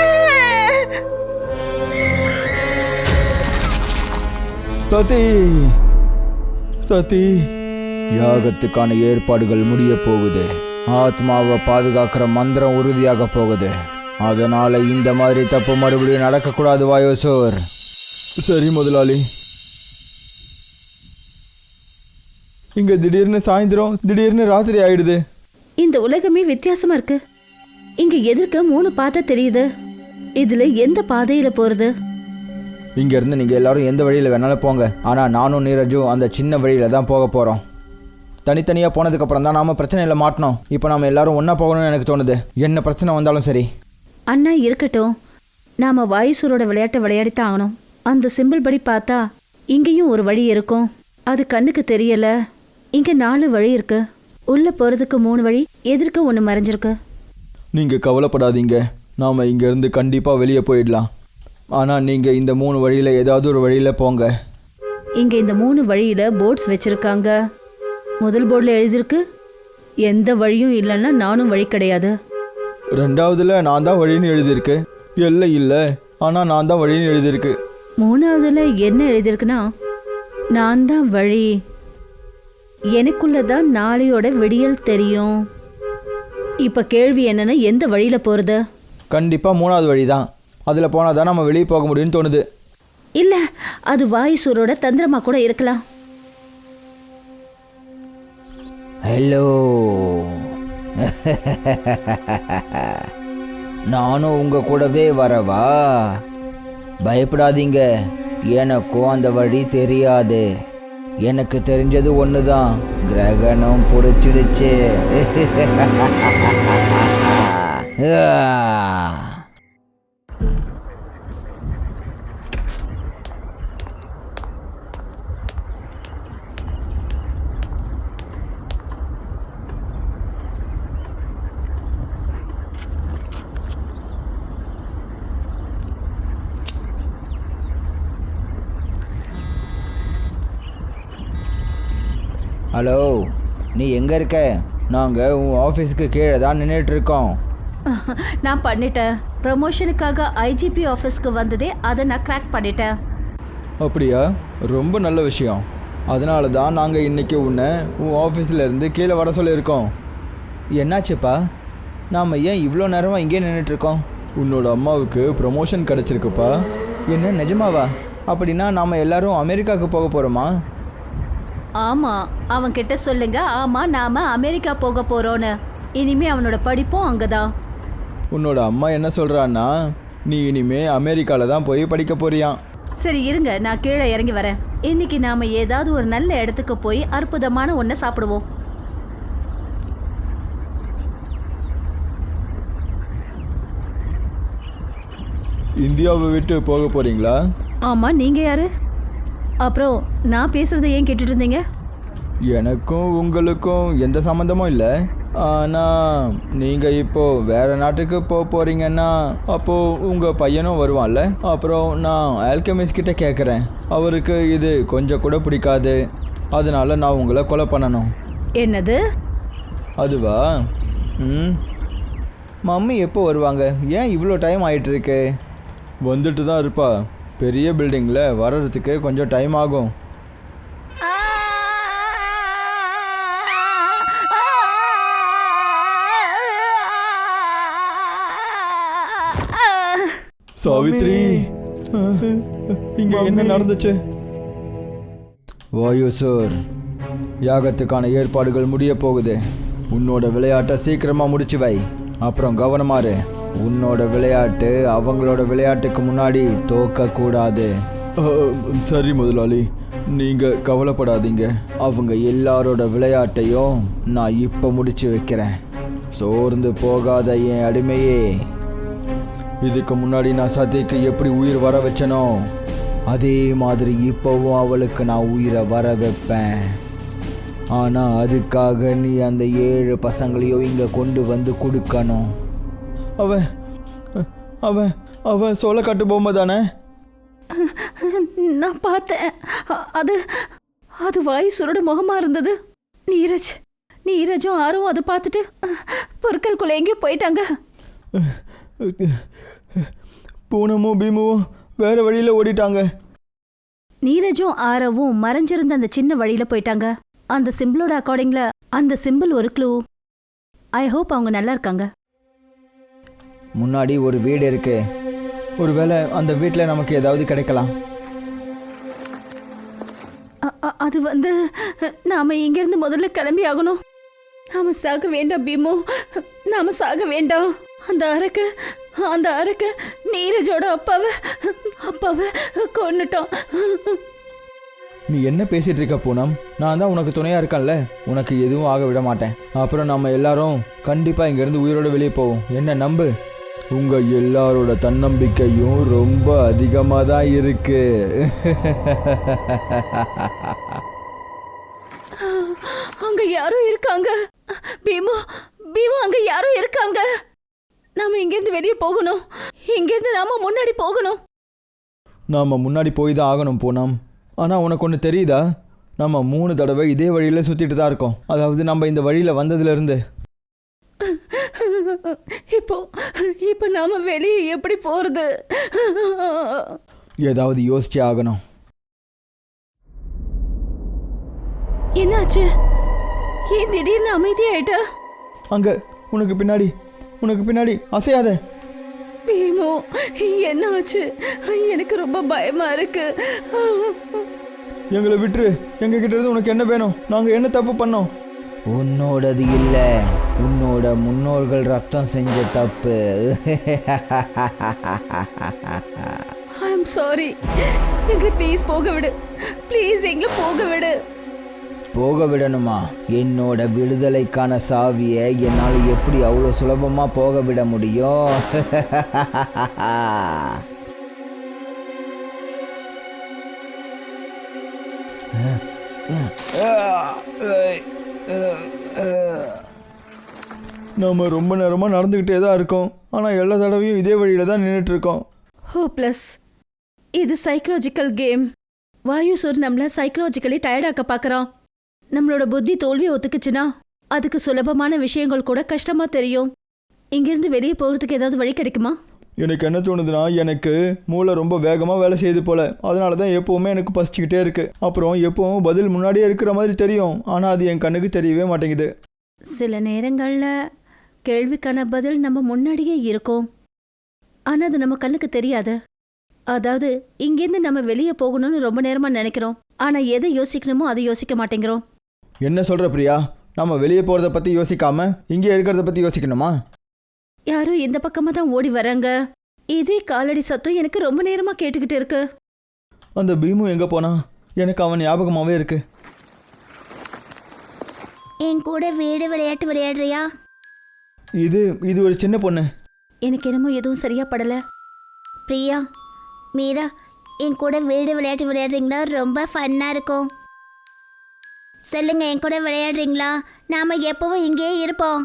சதி, சதி. யாகத்துக்கான ஏற்பாடுகள் முடிய போகுது. ஆத்மாவை பாதுகாக்கிற மந்திரம் உறுதியாக போகுது. அதனால இந்த மாதிரி தப்பு மறுபடியும் நடக்கக்கூடாது வாயுசூர். சரி முதலாளி. இங்க திடீர்னு சாயந்தரம், திடீர்னு ராத்திரி ஆயிடுது. இந்த உலகமே வித்தியாசமா இருக்கு. இங்க எதிர்க்க 3 பாதை தெரியுது. இதுல எந்த பாதையில போறது? இங்கேருந்து நீங்கள் எல்லாரும் எந்த வழியில் வேணாலும் போங்க. ஆனால் நானும் நீரஜும் அந்த சின்ன வழியில் தான் போக போகிறோம். தனித்தனியாக போனதுக்கப்புறம் தான் நாம் பிரச்சனையில் மாட்டினோம். இப்போ நாம் எல்லாரும் ஒன்றா போகணும்னு எனக்கு தோணுது. என்ன பிரச்சனை வந்தாலும் சரி. அண்ணா இருக்கட்டும், நாம வாயுசூரோட விளையாட்டை விளையாடித்தான் ஆகணும். அந்த சிம்பிள் படி பார்த்தா இங்கேயும் ஒரு வழி இருக்கும். அது கண்ணுக்கு தெரியல. இங்கே 4 வழி இருக்கு. உள்ள போகிறதுக்கு 3 வழி, எதிர்க்க 1 மறைஞ்சிருக்கு. நீங்கள் கவலைப்படாதீங்க, நாம் இங்கேருந்து கண்டிப்பாக வெளியே போயிடலாம். ஆனால் நீங்கள் இந்த 3 வழியில் ஏதாவது ஒரு வழியில் போங்க. இங்க இந்த 3 வழியில போர்ட்ஸ் வச்சிருக்காங்க. முதல் போர்டில் எழுதியிருக்கு, எந்த வழியும் இல்லைன்னா நானும் வழி கிடையாது. 2வதுல நான் தான் வழின்னு எழுதியிருக்கு. எல்லை இல்லை, ஆனால் நான் தான் வழின்னு எழுதியிருக்கு. 3வதுல என்ன எழுதியிருக்குன்னா, நான் தான் வழி, எனக்குள்ளதான் நாளையோட விடியல் தெரியும். இப்ப கேள்வி என்னன்னா, எந்த வழியில போறது? கண்டிப்பாக 3வது வழி தான். அதில் போனால் தான் நம்ம வெளியே போக முடியும்னு தோணுது. இல்ல, அது வாயுசூரோட தந்திரமா கூட இருக்கலாம். ஹலோ, நானும் உங்க கூடவே வரவா? பயப்படாதீங்க, எனக்கும் அந்த வழி தெரியாது. எனக்கு தெரிஞ்சது ஒன்று தான், கிரகணம் பிடிச்சிடுச்சு. ஹலோ, நீ எங்கே இருக்க? நாங்கள் உன் ஆஃபீஸுக்கு கீழே தான் நின்றுட்டுருக்கோம். நான் பண்ணிட்டேன். ப்ரமோஷனுக்காக ஐஜிபி ஆஃபீஸ்க்கு வந்ததே, அதை நான் கிராக் பண்ணிட்டேன். அப்படியா? ரொம்ப நல்ல விஷயம். அதனால தான் நாங்கள் இன்றைக்கி உன்னை உன் ஆஃபீஸிலேருந்து கீழே வர சொல்லியிருக்கோம். என்னாச்சுப்பா, நாம் ஏன் இவ்வளோ நேரமாக இங்கே நின்றுட்டுருக்கோம்? உன்னோட அம்மாவுக்கு ப்ரமோஷன் கிடச்சிருக்குப்பா. என்ன, நிஜமாவா? அப்படின்னா நாம் எல்லாரும் அமெரிக்காவுக்கு போக போகிறோமா? ஆமா, அவன் கிட்ட சொல்லுங்க. ஆமா, நாம அமெரிக்கா போக போறோன்னு. இனிமே அவனோட படிப்பும் அங்கதான். உன்னோட அம்மா என்ன சொல்கிறான்னா, நீ இனிமே அமெரிக்காவில் தான் போய் படிக்க போறியான். சரி இருங்க, நான் கீழே இறங்கி வரேன். இன்னைக்கு நாம ஏதாவது ஒரு நல்ல இடத்துக்கு போய் அற்புதமான ஒன்றை சாப்பிடுவோம். இந்தியாவை விட்டு போக போகிறீங்களா? ஆமா, நீங்க யாரு? அப்புறம் நான் பேசுறதை ஏன் கேட்டுட்டு இருந்தீங்க? எனக்கும் உங்களுக்கும் எந்த சம்மந்தமும் இல்லை. ஆனால் நீங்கள் இப்போது வேறு நாட்டுக்கு போக போகிறீங்கன்னா அப்போது உங்கள் பையனும் வருவான்ல. அப்புறம் நான் ஆல்கெமிஸ்ட் கிட்ட கேட்குறேன். அவருக்கு இது கொஞ்சம் கூட பிடிக்காது. அதனால நான் உங்களை கொலை பண்ணணும். என்னது? அதுவா? மம்மி எப்போ வருவாங்க? ஏன் இவ்வளோ டைம் ஆகிட்டுருக்கு? வந்துட்டு தான் இருப்பா. பெரிய பில்டிங்கில் வர்றதுக்கு கொஞ்சம் டைம் ஆகும். சாவித்ரி, இங்க என்ன நடந்துச்சு? வாயுசூர், யாகத்துக்கான ஏற்பாடுகள் முடிய போகுது. உன்னோட விளையாட்டை சீக்கிரமாக முடிச்சு வை. அப்புறம் கவனமாரு. உன்னோட விளையாட்டு அவங்களோட விளையாட்டுக்கு முன்னாடி தோக்கக்கூடாது. சரி முதலாளி, நீங்கள் கவலைப்படாதீங்க. அவங்க எல்லாரோட விளையாட்டையும் நான் இப்போ முடிச்சு வைக்கிறேன். சோர்ந்து போகாத என் அடிமையே. இதுக்கு முன்னாடி நான் சதிக்கு எப்படி உயிர் வர வச்சனோ அதே மாதிரி இப்போவும் அவளுக்கு நான் உயிரை வர வைப்பேன். ஆனால் அதுக்காக நீ அந்த 7 பசங்களையும் இங்கே கொண்டு வந்து கொடுக்கணும். அவன் அவன் அவன் சோளக்காட்டு பொம்மை தானே? நான் பார்த்தேன். அது அது வாயுசூரோட முகமா இருந்தது. நீரஜும் ஆரும் அதை பார்த்துட்டு பொருட்களுக்குள்ள எங்கேயோ போயிட்டாங்க. பூனமும் பீமுவும் வேற வழியில் ஓடிட்டாங்க. நீரஜும் ஆரவும் மறைஞ்சிருந்த அந்த சின்ன வழியில போயிட்டாங்க. அந்த சிம்பிளோட அக்கார்டிங்ல அந்த சிம்பிள் ஒரு க்ளூ. ஐ ஹோப் அவங்க நல்லா இருக்காங்க. முன்னாடி ஒரு வீடு இருக்கு. ஒருவேளை அந்த வீட்டில் நமக்கு ஏதாவது கிடைக்கலாம். அது நாம இங்கிருந்து முதல்ல கிளம்பி ஆகணும். நாம சாக வேண்டாம் பீமு, நாம சாக வேண்டாம். அந்த அரக்க நீரஜோட அப்பாவை கொன்னுட்டோம். நீ என்ன பேசிட்டு இருக்க பூனம்? நான் தான் உனக்கு துணையா இருக்கேன்ல. உனக்கு எதுவும் ஆக விட மாட்டேன். அப்புறம் நம்ம எல்லாரும் கண்டிப்பா இங்கிருந்து உயிரோட வெளியே போவோம். என்ன நம்பு. உங்க எல்லாரோட தன்னம்பிக்கையும் ரொம்ப அதிகமாக தான் இருக்கு. அங்க யாரும் இருக்காங்க பீமு, அங்க யாரும் இருக்காங்க. நாம இங்கிருந்து வெளியே போகணும். இங்கிருந்து நாம முன்னாடி போகணும். நாம் முன்னாடி போய் தான் ஆகணும் பூனம். ஆனால் உனக்கு ஒன்று தெரியுதா, நம்ம 3 தடவை இதே வழியில் சுற்றிட்டு தான் இருக்கோம். அதாவது நம்ம இந்த வழியில் வந்ததுலேருந்து. இப்போ நாம வெளியே எப்படி போறது? ஏதாவது யோசிச்சே ஆகணும். என்னாச்சு? ஏன் திடீர்னு அமைதியாயிட்ட? அங்கே உனக்கு பின்னாடி அசையாத. பீமு, என்னாச்சு? எனக்கு ரொம்ப பயமா இருக்கு. எங்களை விட்டுரு. எங்ககிட்ட இருந்து உனக்கு என்ன வேணும்? நாங்கள் என்ன தப்பு பண்ணோம்? உன்னோடது இல்லை, உன்னோட முன்னோர்கள் ரத்தம் செஞ்ச தப்பு. I am sorry. எங்களை ப்ளீஸ் போக விடு. ப்ளீஸ் எங்களை போக விடு. போக விடணுமா? என்னோட விடுதலைக்கான சாவியை என்னால் எப்படி அவ்வளோ சுலபமாக போக விட முடியும்? நம்ம ரொம்ப நேரமாக நடந்துக்கிட்டே தான் இருக்கோம். ஆனால் எல்லா தடவையும் இதே வழியில் தான் நின்றுட்டு இருக்கோம். ஹோப்லெஸ். இது சைக்கலாஜிக்கல் கேம். வாயுசூர் நம்மளை சைக்கலாஜிக்கலி டயர்டாக்க பார்க்குறான். நம்மளோட புத்தி தோல்வியை ஒத்துக்குச்சுன்னா அதுக்கு சுலபமான விஷயங்கள் கூட கஷ்டமா தெரியும். இங்கிருந்து வெளியே போகிறதுக்கு ஏதாவது வழி கிடைக்குமா? எனக்கு என்ன தோணுதுன்னா, எனக்கு மூளை ரொம்ப வேகமாக வேலை செய்யுது போல். அதனால தான் எப்போவுமே எனக்கு பசிச்சுக்கிட்டே இருக்குது. அப்புறம் எப்போவும் பதில் முன்னாடியே இருக்கிற மாதிரி தெரியும், ஆனால் அது என் கண்ணுக்கு தெரியவே மாட்டேங்குது. சில நேரங்களில் கேள்விக்கான பதில் நம்ம முன்னாடியே இருக்கும், ஆனால் அது நம்ம கண்ணுக்கு தெரியாது. அதாவது இங்கேருந்து நம்ம வெளியே போகணும்னு ரொம்ப நேரமாக நினைக்கிறோம், ஆனால் எதை யோசிக்கணுமோ அதை யோசிக்க மாட்டேங்கிறோம். என்ன சொல்கிற பிரியா? நம்ம வெளியே போகிறத பற்றி யோசிக்காமல் இங்கே இருக்கிறத பற்றி யோசிக்கணுமா? யாரோ இந்த பக்கமாக தான் ஓடி வராங்க. இதே காலடி சத்தம் எனக்கு ரொம்ப நேரமாக கேட்டுக்கிட்டு இருக்கு. அந்த பீமு எங்கே போனா? எனக்கு அவன் ஞாபகமாகவே இருக்கு. என் கூட வீடு விளையாட்டு விளையாடுறியா? இது ஒரு சின்ன பொண்ணு. எனக்கு என்னமோ எதுவும் சரியா படலை. பிரியா, மீரா, என் கூட வீடு விளையாட்டு விளையாடுறீங்களா? ரொம்ப ஃபன்னாக இருக்கும். சொல்லுங்க, என் கூட விளையாடுறீங்களா? நாம் எப்பவும் இங்கேயே இருப்போம்.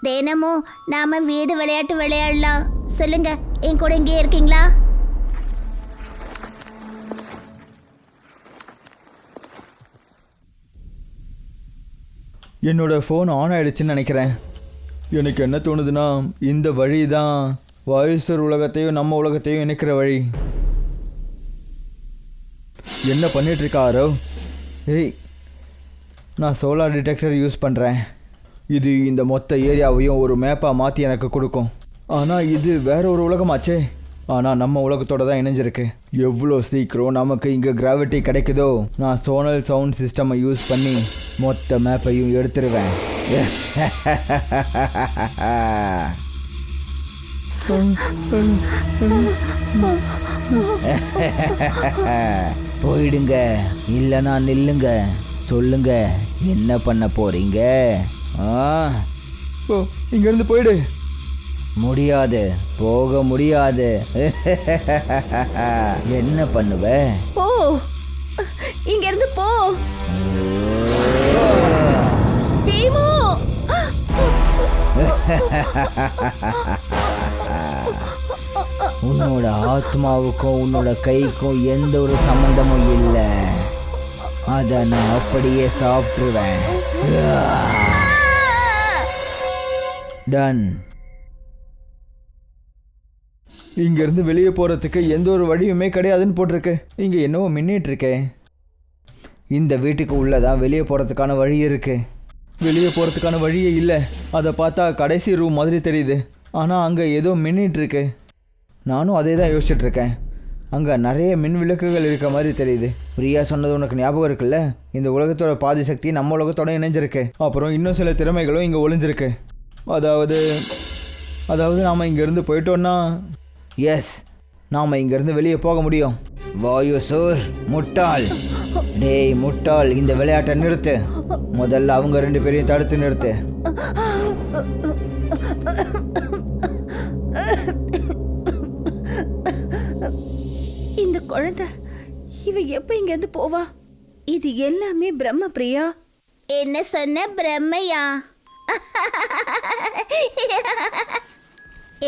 தினமும் நாம் வீடு விளையாட்டு விளையாடலாம். சொல்லுங்க, என் கூட இங்கேயே இருக்கீங்களா? என்னோட ஃபோன் ஆன் ஆகிடுச்சின்னு நினைக்கிறேன். எனக்கு என்ன தோணுதுன்னா, இந்த வழி தான் வாயுசர் உலகத்தையும் நம்ம உலகத்தையும் இணைக்கிற வழி. என்ன பண்ணிகிட்ருக்கா ஆரவ்? ஏய், நான் சோலார் டிடெக்டர் யூஸ் பண்ணுறேன். இது இந்த மொத்த ஏரியாவையும் ஒரு மேப்பாக மாற்றி எனக்கு கொடுக்கும். ஆனால் இது வேற ஒரு உலகமாச்சே. ஆனால் நம்ம உலகத்தோட தான் இணைஞ்சிருக்கு. எவ்வளோ சீக்கிரம் நமக்கு இங்கே கிராவிட்டி கிடைக்குதோ, நான் சோனல் சவுண்ட் சிஸ்டமை யூஸ் பண்ணி மொத்த மேப்பையும் எடுத்துருவேன். போயிடுங்க, இல்லைனா நில்லுங்க. சொல்லுங்க, என்ன பண்ண போறீங்க? இங்கேருந்து போயிடு. முடியாது, போக முடியாது. என்ன பண்ணுவ? போ, இங்க இருந்து போ. பீமு, உன்னோட ஆத்மாவுக்கும் உன்னோட கைக்கும் எந்த ஒரு சம்பந்தமும் இல்லை. அதை நான் அப்படியே சாப்பிட்டுருவேன். டன். இங்கேருந்து வெளியே போகிறதுக்கு எந்த ஒரு வழியுமே கிடையாதுன்னு போட்டிருக்கு. இங்கே என்னவோ மின்னிட்டு இருக்கேன். இந்த வீட்டுக்கு உள்ளே தான் வெளியே போகிறதுக்கான வழி இருக்குது. வெளியே போகிறதுக்கான வழியே இல்லை. அதை பார்த்தா கடைசி ரூம் மாதிரி தெரியுது. ஆனால் அங்கே ஏதோ மின்னிட்டு இருக்கு. நானும் அதே தான் யோசிச்சுட்ருக்கேன். அங்கே நிறைய மின் விளக்குகள் இருக்க மாதிரி தெரியுது. பிரியா சொன்னது உனக்கு ஞாபகம் இருக்குல்ல? இந்த உலகத்தோட பாதி சக்தி நம்ம உலகத்தோட இணைஞ்சிருக்கு. அப்புறம் இன்னும் சில திறமைகளும் இங்கே ஒளிஞ்சிருக்கு. அதாவது நாம் இங்கேருந்து போயிட்டோன்னா, எஸ், நாம் இங்கேருந்து வெளியே போக முடியும். வாயுசூர், முட்டாள். டேய் முட்டாள், இந்த விளையாட்டை நிறுத்து. முதல்ல அவங்க 2 பேரையும் தடுத்து நிறுத்து. இந்த குழந்தை இவ எப்ப இங்க இருந்து போவா? இது எல்லாமே பிரம்ம பிரியா. என்ன சொன்ன? பிரம்மையா?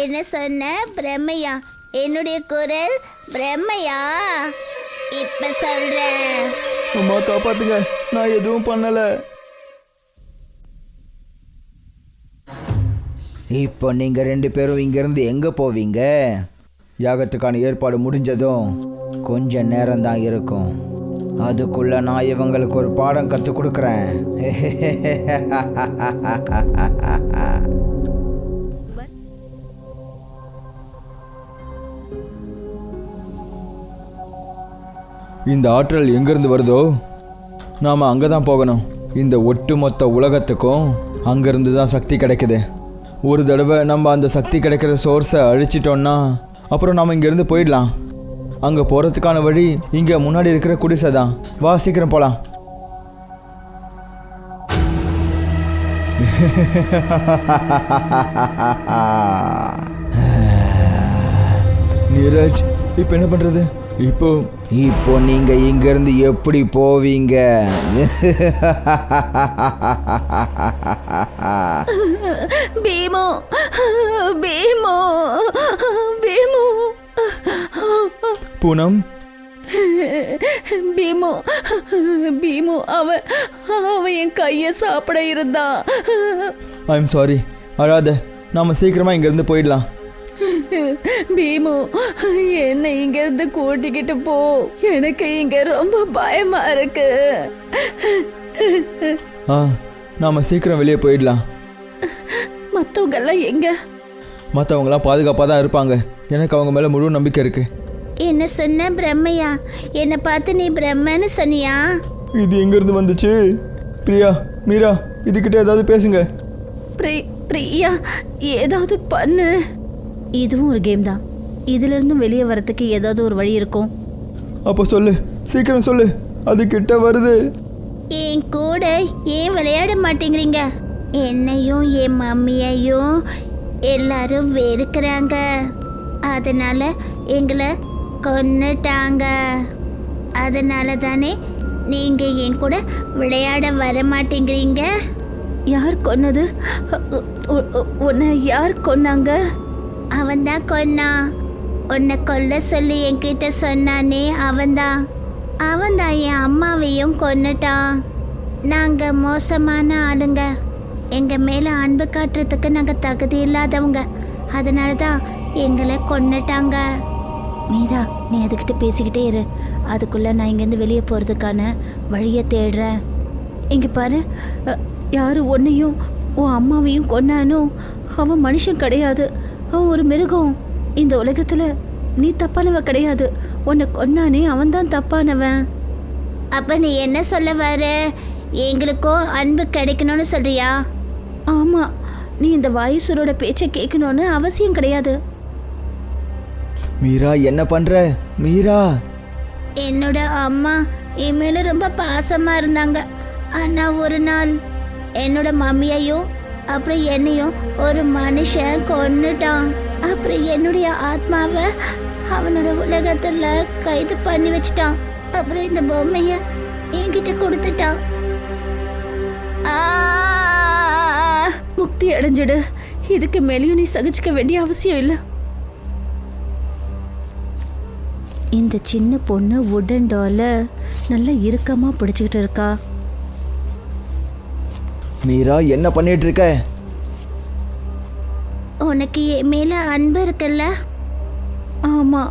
என்ன சொன்ன? பிரம்மையா? என்னுடைய குரல் பிரம்மையா? இப்ப சொல்றேன். அம்மா காப்பாத்துங்க, நான் எதுவும் பண்ணலை. இப்போ நீங்கள் 2 பேரும் இங்கேருந்து எங்கே போவீங்க? யாகத்துக்கான ஏற்பாடு முடிஞ்சதும் கொஞ்ச நேரம் தான் இருக்கும். அதுக்குள்ளே நான் இவங்களுக்கு ஒரு பாடம் கற்றுக் கொடுக்குறேன். இந்த ஆற்றல் எங்கேருந்து வருதோ நாம் அங்கே தான் போகணும். இந்த ஒட்டுமொத்த உலகத்துக்கும் அங்கேருந்து தான் சக்தி கிடைக்குது. ஒரு தடவை நம்ம அந்த சக்தி கிடைக்கிற சோர்ஸை அழிச்சிட்டோன்னா அப்புறம் நாம் இங்கேருந்து போயிடலாம். அங்கே போகிறதுக்கான வழி இங்கே முன்னாடி இருக்கிற குடிசை தான். வா சீக்கிரம் போகலாம். நீரஜ், இப்போ என்ன பண்ணுறது? இப்போ நீங்க இங்கிருந்து எப்படி போவீங்க? Beam beam beam Poonam, beam beam அவன் என் கையை சாப்பிட இருந்தான். I am sorry. அழாத, நாம் சீக்கிரமாக இங்கேருந்து போயிடலாம். பீமு, என்னை இங்கிருந்து கூட்டிக்கிட்டு போ. எனக்கு இங்க ரொம்ப பயமா இருக்கு. நாம் சீக்கிரம் வெளியே போயிடலாம். மற்றவங்க எல்லாம் எங்க? மற்றவங்களாம் பாதுகாப்பாக தான் இருப்பாங்க. எனக்கு அவங்க மேலே முழு நம்பிக்கை இருக்கு. என்ன சொன்ன பிரம்மையா? என்னை பார்த்து நீ பிரம்மன்னு சொன்னியா? இது எங்கேருந்து வந்துச்சு? பிரியா, மீரா, இதுக்கிட்ட ஏதாவது பேசுங்க. பிரியா, ஏதாவது பண்ணு. இதுவும் ஒரு கேம் தான். இதுல இருந்தும் வெளியே வரதுக்கு ஏதாவது ஒரு வழி இருக்கும். அப்போ சொல்லு, சீக்கிரம் சொல்லு. அது கிட்ட வருது. என் கூட ஏன் விளையாட மாட்டேங்கிறீங்க? என்னையும் என் மம்மியையும் எல்லாரும் வெறுக்கிறாங்க. அதனால எங்களை கொன்னுட்டாங்க. அதனால தானே நீங்க என் கூட விளையாட வர மாட்டேங்கிறீங்க. யார் கொன்னது? உன்னை யார் கொன்னாங்க? அவன் தான் கொன்னான். உன்னை கொல்ல சொல்லி என்கிட்ட சொன்னானே அவன்தான் என் அம்மாவையும் கொன்னுட்டான். நாங்கள் மோசமான ஆளுங்க. எங்கள் மேலே அன்பு காட்டுறதுக்கு நாங்கள் தகுதி இல்லாதவங்க. அதனால தான் எங்களை கொன்னுட்டாங்க. மீரா, நீ அதுக்கிட்ட பேசிக்கிட்டே இரு. அதுக்குள்ளே நான் இங்கேருந்து வெளியே போகிறதுக்கான வழியை தேடுறேன். இங்கே பாரு, யார் உன்னையும் உன் அம்மாவையும் கொன்னானோ அவன் மனுஷன் கிடையாது. அவன் ஒரு மிருகம். இந்த உலகத்தில் நீ தப்பானவ கிடையாது. உன்னை கொன்னானே அவன் தான் தப்பானவன். அப்போ நீ என்ன சொல்ல வர? எங்களுக்கும் அன்பு கிடைக்கணும்னு சொல்றியா? ஆமாம், நீ இந்த வாயுசூரோட பேச்சை கேட்கணும்னு அவசியம் கிடையாது. மீரா, என்ன பண்ற? மீரா, என்னோட அம்மா என் மேலே ரொம்ப பாசமாக இருந்தாங்க. ஆனால் ஒரு நாள் என்னோட மம்மியையும் அப்புறம் என்னையும் ஒரு மனுஷன் கொன்னுட்டான். அப்புறம் என்னுடைய ஆத்மாவை அவனோட உலகத்தில் கைது பண்ணி வச்சிட்டான். அப்புறம் இந்த பொம்மையை என்கிட்ட கொடுத்துட்டான். முக்தி அடைஞ்சிடு. இதுக்கு மேலேயும் நீ சகிச்சுக்க வேண்டிய அவசியம் இல்லை. இந்த சின்ன பொண்ணு வுடன் டாலை நல்லா இறுக்கமாக பிடிச்சிக்கிட்டு இருக்கா. மீரா, என்ன பண்ணிட்டு இருக்க? உனக்கு என் மேல அன்பு இருக்குல்ல? ஆமா.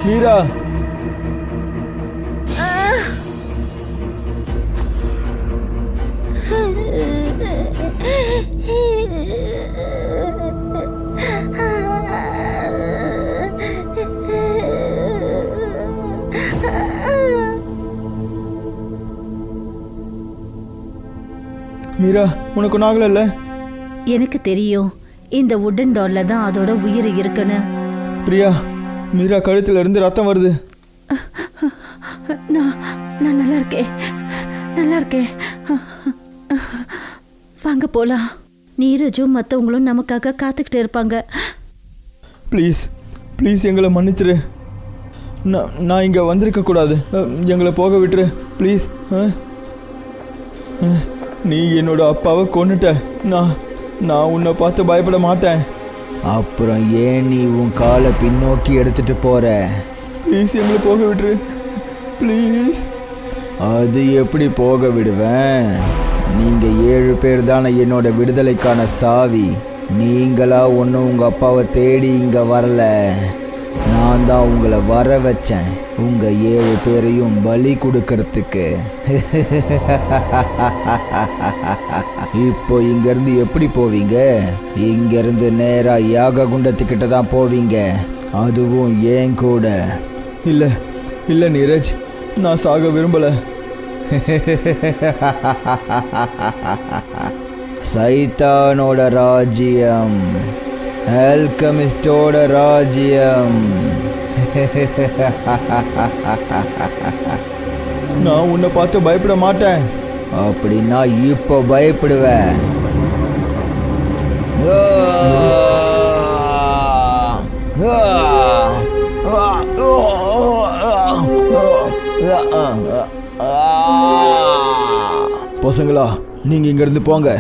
மீரா, மீரா, உனக்கு நாகல? எனக்கு தெரியும், இந்த வுடன் டால்ல தான் அதோட உயிர் இருக்குன்னு. பிரியா, மீரா கழுத்துல இருந்து ரத்தம் வருது. நான் நல்லா இருக்கேன், நல்லா இருக்கேன். வாங்க போலாம். நீரஜும் மற்றவங்களும் நமக்காக காத்துக்கிட்டு இருப்பாங்க. ப்ளீஸ் ப்ளீஸ் எங்களை மன்னிச்சிரு. நான் இங்கே வந்திருக்க கூடாது. எங்களை போக விட்டுரு ப்ளீஸ். நீ என்னோட அப்பாவை கொன்னுட்ட. நான் உன்னை பார்த்து பயப்பட மாட்டேன். அப்புறம் ஏன் நீ உன் காலை பின்னோக்கி எடுத்துட்டு போற? ப்ளீஸ் எங்களை போக விட்டுரு ப்ளீஸ். அது எப்படி போக விடுவேன்? நீங்க 7 பேர் தானே என்னோட விடுதலைக்கான சாவி. நீங்களா ஒன்றும் உங்க அப்பாவை தேடி இங்க வரல, நான் தான் உங்களை வர வச்சேன் உங்க 7 பேரையும் பலி கொடுக்கறதுக்கு. இப்போ இங்கிருந்து எப்படி போவீங்க? இங்கிருந்து நேரா யாக குண்டத்துக்கிட்ட தான் போவீங்க, அதுவும் ஏன் கூட. இல்லை இல்லை நீரஜ், நான் சாக விரும்பலை. சைத்தானோட ராஜ்யம், ஆல்கெமிஸ்டோட ராஜ்யம். நான் உன்னை பார்த்து பயப்பட மாட்டேன். அப்படின்னா இப்போ பயப்படுவேன். பசங்களா, நீங்கள் இங்கேருந்து போங்க.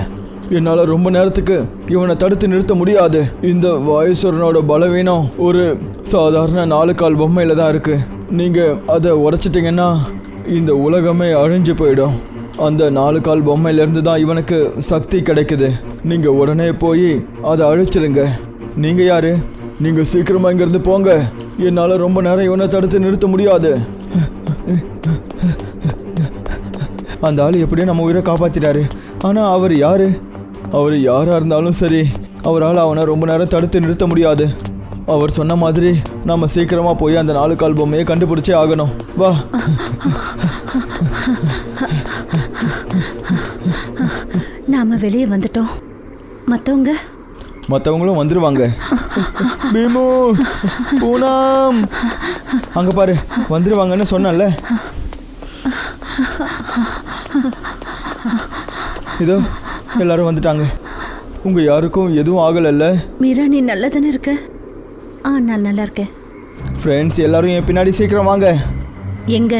என்னால் ரொம்ப நேரத்துக்கு இவனை தடுத்து நிறுத்த முடியாது. இந்த வாயுசுரனோட பலவீனம் ஒரு சாதாரண 4 கால் பொம்மையில் தான் இருக்குது. நீங்கள் அதை உடைச்சிட்டிங்கன்னா இந்த உலகமே அழிஞ்சு போயிடும். அந்த 4 கால் பொம்மையிலேருந்து தான் இவனுக்கு சக்தி கிடைக்குது. நீங்கள் உடனே போய் அதை அழிச்சிருங்க. நீங்கள் யாரு? நீங்கள் சீக்கிரமாக இங்கேருந்து போங்க. என்னால் ரொம்ப நேரம் இவனை தடுத்து நிறுத்த முடியாது. அந்த ஆள் எப்படியும் நம்ம உயிரை காப்பாற்றிட்டாரு. ஆனால் அவர் யார்? அவர் யாராக இருந்தாலும் சரி, அவரால் அவனை ரொம்ப நேரம் தடுத்து நிறுத்த முடியாது. அவர் சொன்ன மாதிரி நம்ம சீக்கிரமாக போய் அந்த 4 கால் பொம்மையை கண்டுபிடிச்சே ஆகணும். வா. நாம வெளியே வந்துட்டோம். மற்றவங்களும் வந்துடுவாங்க. பீமு, பூனம், அங்கே பாரு, வந்துடுவாங்கன்னு சொன்னல. இதோ எல்லாரும் வந்துட்டாங்க. உங்கள் யாருக்கும் எதுவும் ஆகலைல்ல? மீரா, நீ நல்லா தானே இருக்க? நான் நல்லா இருக்கேன். ஃப்ரெண்ட்ஸ் எல்லாரும் என் பின்னாடி சீக்கிரம் வாங்க. எங்க?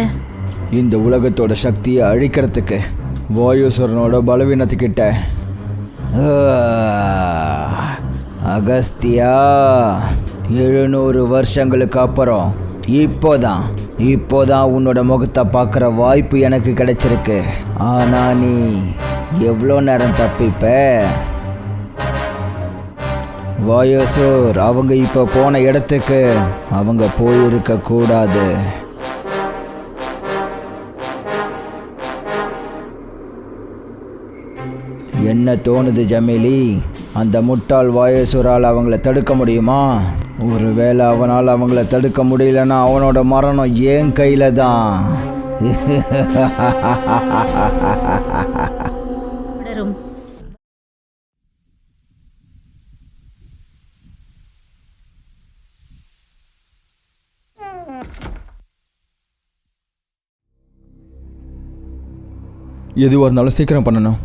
இந்த உலகத்தோட சக்தியை அழிக்கிறதுக்கு, வாயுசுரனோட பலவீனத்துக்கிட்ட. அகஸ்தியா, 700 வருஷங்களுக்கு அப்புறம் இப்போதான் உன்னோட முகத்தை பார்க்குற வாய்ப்பு எனக்கு கிடைச்சிருக்கு. ஆனால் நீ எவ்வளோ நேரம் தப்பிப்ப? வாயுசுர் அவங்க இப்போ போன இடத்துக்கு அவங்க போயிருக்க கூடாது. என்ன தோணுது ஜமீலி? அந்த முட்டாள் வாயுசுரால் அவங்கள தடுக்க முடியுமா? ஒருவேளை அவனால் அவங்கள தடுக்க முடியலன்னா அவனோட மரணம் என் கையில் தான். எதுவாக இருந்தாலும் சீக்கிரம் பண்ணணும்.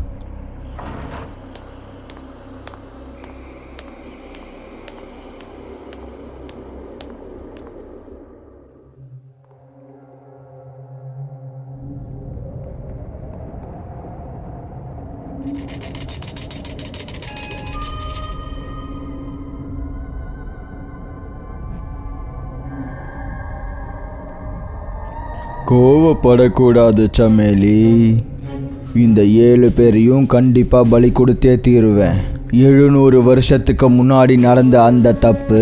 கோவப்படக்கூடாது சமேலி. இந்த 7 பேரையும் கண்டிப்பாக பலி கொடுத்தே தீருவேன். 700 வருஷத்துக்கு முன்னாடி நடந்த அந்த தப்பு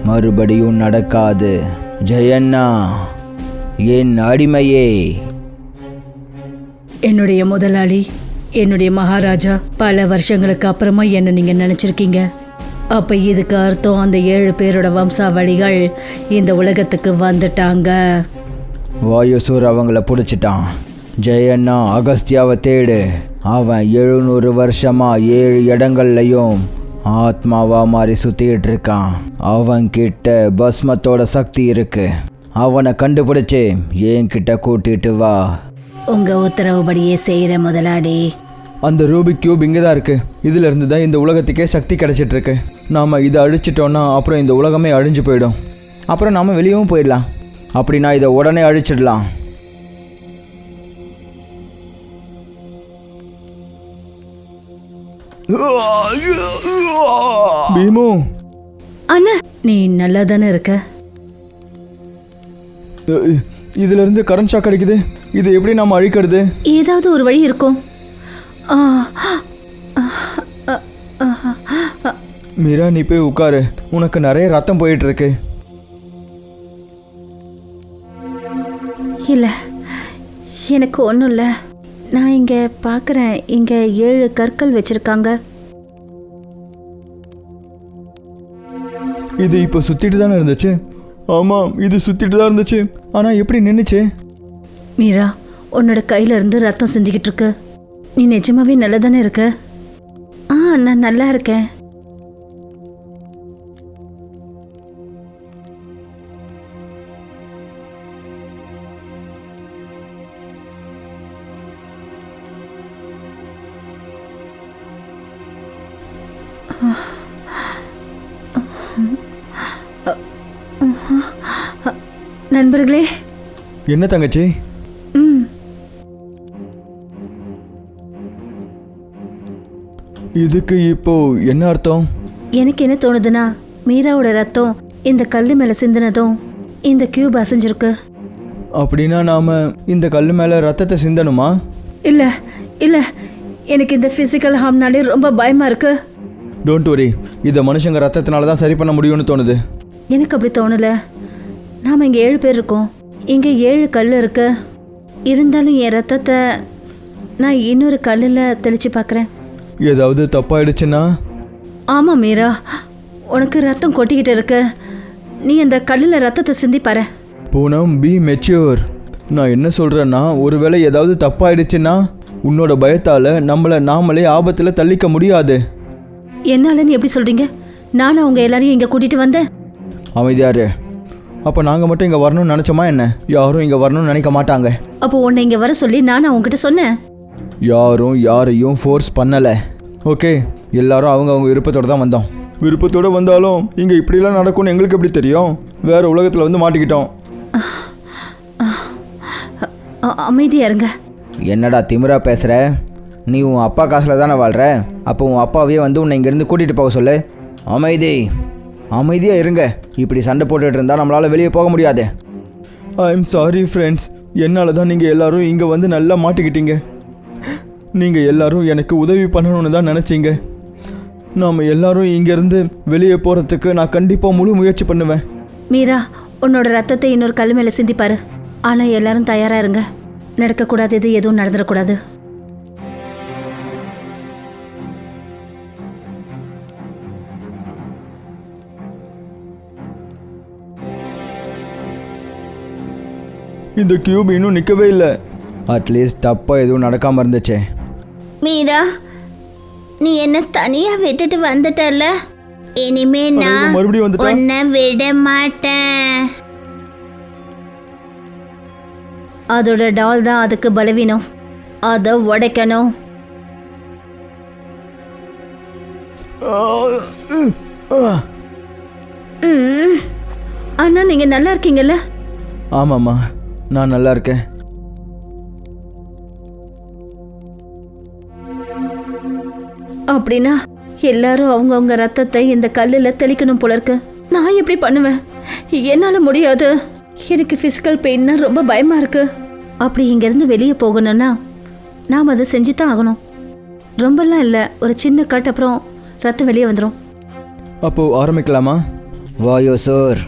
மறுபடியும் நடக்காது. ஜெயண்ணா, என் அடிமையே. என்னுடைய முதலாளி, என்னுடைய மகாராஜா, பல வருஷங்களுக்கு அப்புறமா என்ன நீங்கள் நினச்சிருக்கீங்க. அப்போ இதுக்கு அர்த்தம் அந்த 7 பேரோட வம்சாவளிகள் இந்த உலகத்துக்கு வந்துட்டாங்க. வாயுசூர் அவங்கள பிடிச்சிட்டான். ஜெயண்ணா, அகஸ்தியாவை தேடு. அவன் 700 வருஷமா 7 இடங்கள்லையும் ஆத்மாவா மாதிரி சுத்திட்டு இருக்கான். அவன்கிட்ட பஸ்மத்தோட சக்தி இருக்கு. அவனை கண்டுபிடிச்சு என்கிட்ட கூட்டிட்டு வா. உங்க உத்தரவுபடியே செய்யற முதலாளி. அந்த ரூபிக் கியூப் இங்கே தான் இருக்குது. இதில் இருந்து தான் இந்த உலகத்துக்கே சக்தி கிடச்சிட்ருக்கு. நாம் இதை அழிச்சிட்டோன்னா அப்புறம் இந்த உலகமே அழிஞ்சு போயிடும். அப்புறம் நாம் வெளியவும் போயிடலாம். அப்படின்னா இதை உடனே அழிச்சிடலாம். பீமு, அண்ணா நீ நல்லா தானே இருக்க? இதுல இருந்து கரண்ட் ஷாக் அடிக்குது. இதை எப்படி நாம அழிக்கிறது? ஏதாவது ஒரு வழி இருக்கும். ஆ, மீரா, நீ போய் உட்காரு. உனக்கு நிறைய ரத்தம் போயிட்டு இருக்கு. இல்லை எனக்கு ஒன்றும் இல்லை. நான் இங்கே பார்க்குறேன், இங்கே 7 கற்கள் வச்சுருக்காங்க. இது இப்போ சுத்திட்டு தானே இருந்துச்சு? ஆமாம், இது சுத்திட்டு தான் இருந்துச்சு. ஆனால் எப்படி நின்றுச்சு? மீரா, உன்னோட கையில இருந்து ரத்தம் சிந்திக்கிட்டு இருக்கு. நீ நிஜமாவே நல்லா தானே இருக்க? நான் நல்லா இருக்கேன். நண்பர்களே, என்ன தங்கச்சி? இதுக்கு இப்போ என்ன அர்த்தம்? எனக்கு என்ன தோணுதுன்னா, மீராவோட ரத்தம் இந்த கல் மேலே சிந்தினதும் இந்த கியூப் அசைஞ்சிருக்கு. அப்படின்னா நாம இந்த கல் மேலே ரத்தத்தை சிந்தணுமா? இல்லை இல்லை, எனக்கு இந்த ஃபிசிக்கல் ஹார்ம்னாலே ரொம்ப பயமாக இருக்கு. டோன்ட் வரி, இதை மனுஷங்க ரத்தத்தினால தான் சரி பண்ண முடியும்னு தோணுது. எனக்கு அப்படி தோணலை. நாம் இங்கே 7 பேர் இருக்கோம். இங்கே 7 கல் இருக்கு. இருந்தாலும் என் ரத்தத்தை நான் இன்னொரு கல்லில் தெளித்து பார்க்குறேன். ஏதாவது தப்பாயிடுச்சுன்னா? ஆமாம் மீரா, உனக்கு ரத்தம் கொட்டிக்கிட்டு இருக்கு. நீ அந்த கல்லில் ரத்தத்தை சிந்தி பாரு. Poonam, be mature. நான் என்ன சொல்கிறேன்னா, ஒருவேளை ஏதாவது தப்பாயிடுச்சுன்னா உன்னோட பயத்தால் நம்மளை நாமளே ஆபத்தில் தள்ளிக்க முடியாது. என்னாலன்னு எப்படி சொல்கிறீங்க? நானும் அவங்க எல்லாரையும் இங்கே கூட்டிகிட்டு வந்தேன். அமைதியாரு. அப்போ நாங்கள் மட்டும் இங்கே வரணும்னு நினச்சோமா என்ன? யாரும் இங்கே வரணும்னு நினைக்க மாட்டாங்க. அப்போ உன்னை இங்கே வர சொல்லி நான் அவங்ககிட்ட சொன்னேன். யாரும் யாரையும் ஃபோர்ஸ் பண்ணலை. ஓகே, எல்லாரும் அவங்க விருப்பத்தோடு தான் வந்தோம். விருப்பத்தோடு வந்தாலும் இங்கே இப்படிலாம் நடக்கும்னு எங்களுக்கு எப்படி தெரியும்? வேறு உலகத்தில் வந்து மாட்டிக்கிட்டோம். அமைதியா இருங்க. என்னடா திமிரா பேசுகிற? நீ உன் அப்பா காசில் தானே வாழ்கிற. அப்போ உன் அப்பாவே வந்து உன்னை இங்கேருந்து கூட்டிகிட்டு போக சொல்லு. அமைதியாக இருங்க. இப்படி சண்டை போட்டுட்டு இருந்தால் நம்மளால் வெளியே போக முடியாது. I am sorry friends. என்னால் தான் நீங்கள் எல்லாரும் இங்கே வந்து நல்லா மாட்டிக்கிட்டீங்க. நீங்கள் எல்லாரும் எனக்கு உதவி பண்ணணும்னு தான் நினச்சிங்க. நாம் எல்லாரும் இங்கேருந்து வெளியே போகிறதுக்கு நான் கண்டிப்பாக முழு முயற்சி பண்ணுவேன். மீரா, உன்னோட ரத்தத்தை இன்னொரு கல் மேலே சிந்திப்பாரு. ஆனால் எல்லாரும் தயாராக இருங்க. நடக்கக்கூடாது, இது எதுவும் நடந்துடக்கூடாது. இந்த கியூப் இன்னும் நிற்கவே இல்லை. அட்லீஸ்ட் தப்பாக எதுவும் நடக்காமல் இருந்துச்சு. மீரா, நீ என்ன தனியாக விட்டுட்டு வந்துட்டல. இனிமே நான் மறுபடியும் வந்துட்டா? உன்னை விட மாட்டேன். அதோட டால் தான் அதுக்கு பலவீனம். அதை உடைக்கணும். அண்ணா, நீங்க நல்லா இருக்கீங்கல்ல? ஆமாம்மா, நான் நல்லா இருக்கேன். அப்படின்னா எல்லாரும் அவங்கவுங்க ரத்தத்தை இந்த கல்லில் தெளிக்கணும் போல இருக்கு. நான் எப்படி பண்ணுவேன்? என்னால் முடியாது. எனக்கு ஃபிசிக்கல் பெயின்னா ரொம்ப பயமாக இருக்கு. அப்படி இங்கேருந்து வெளியே போகணும்னா நாம் அதை செஞ்சு தான் ஆகணும். ரொம்பலாம் இல்லை, ஒரு சின்ன கட், அப்புறம் ரத்தம் வெளியே வந்துடும். அப்போது ஆரம்பிக்கலாமா? வாயோசோர்,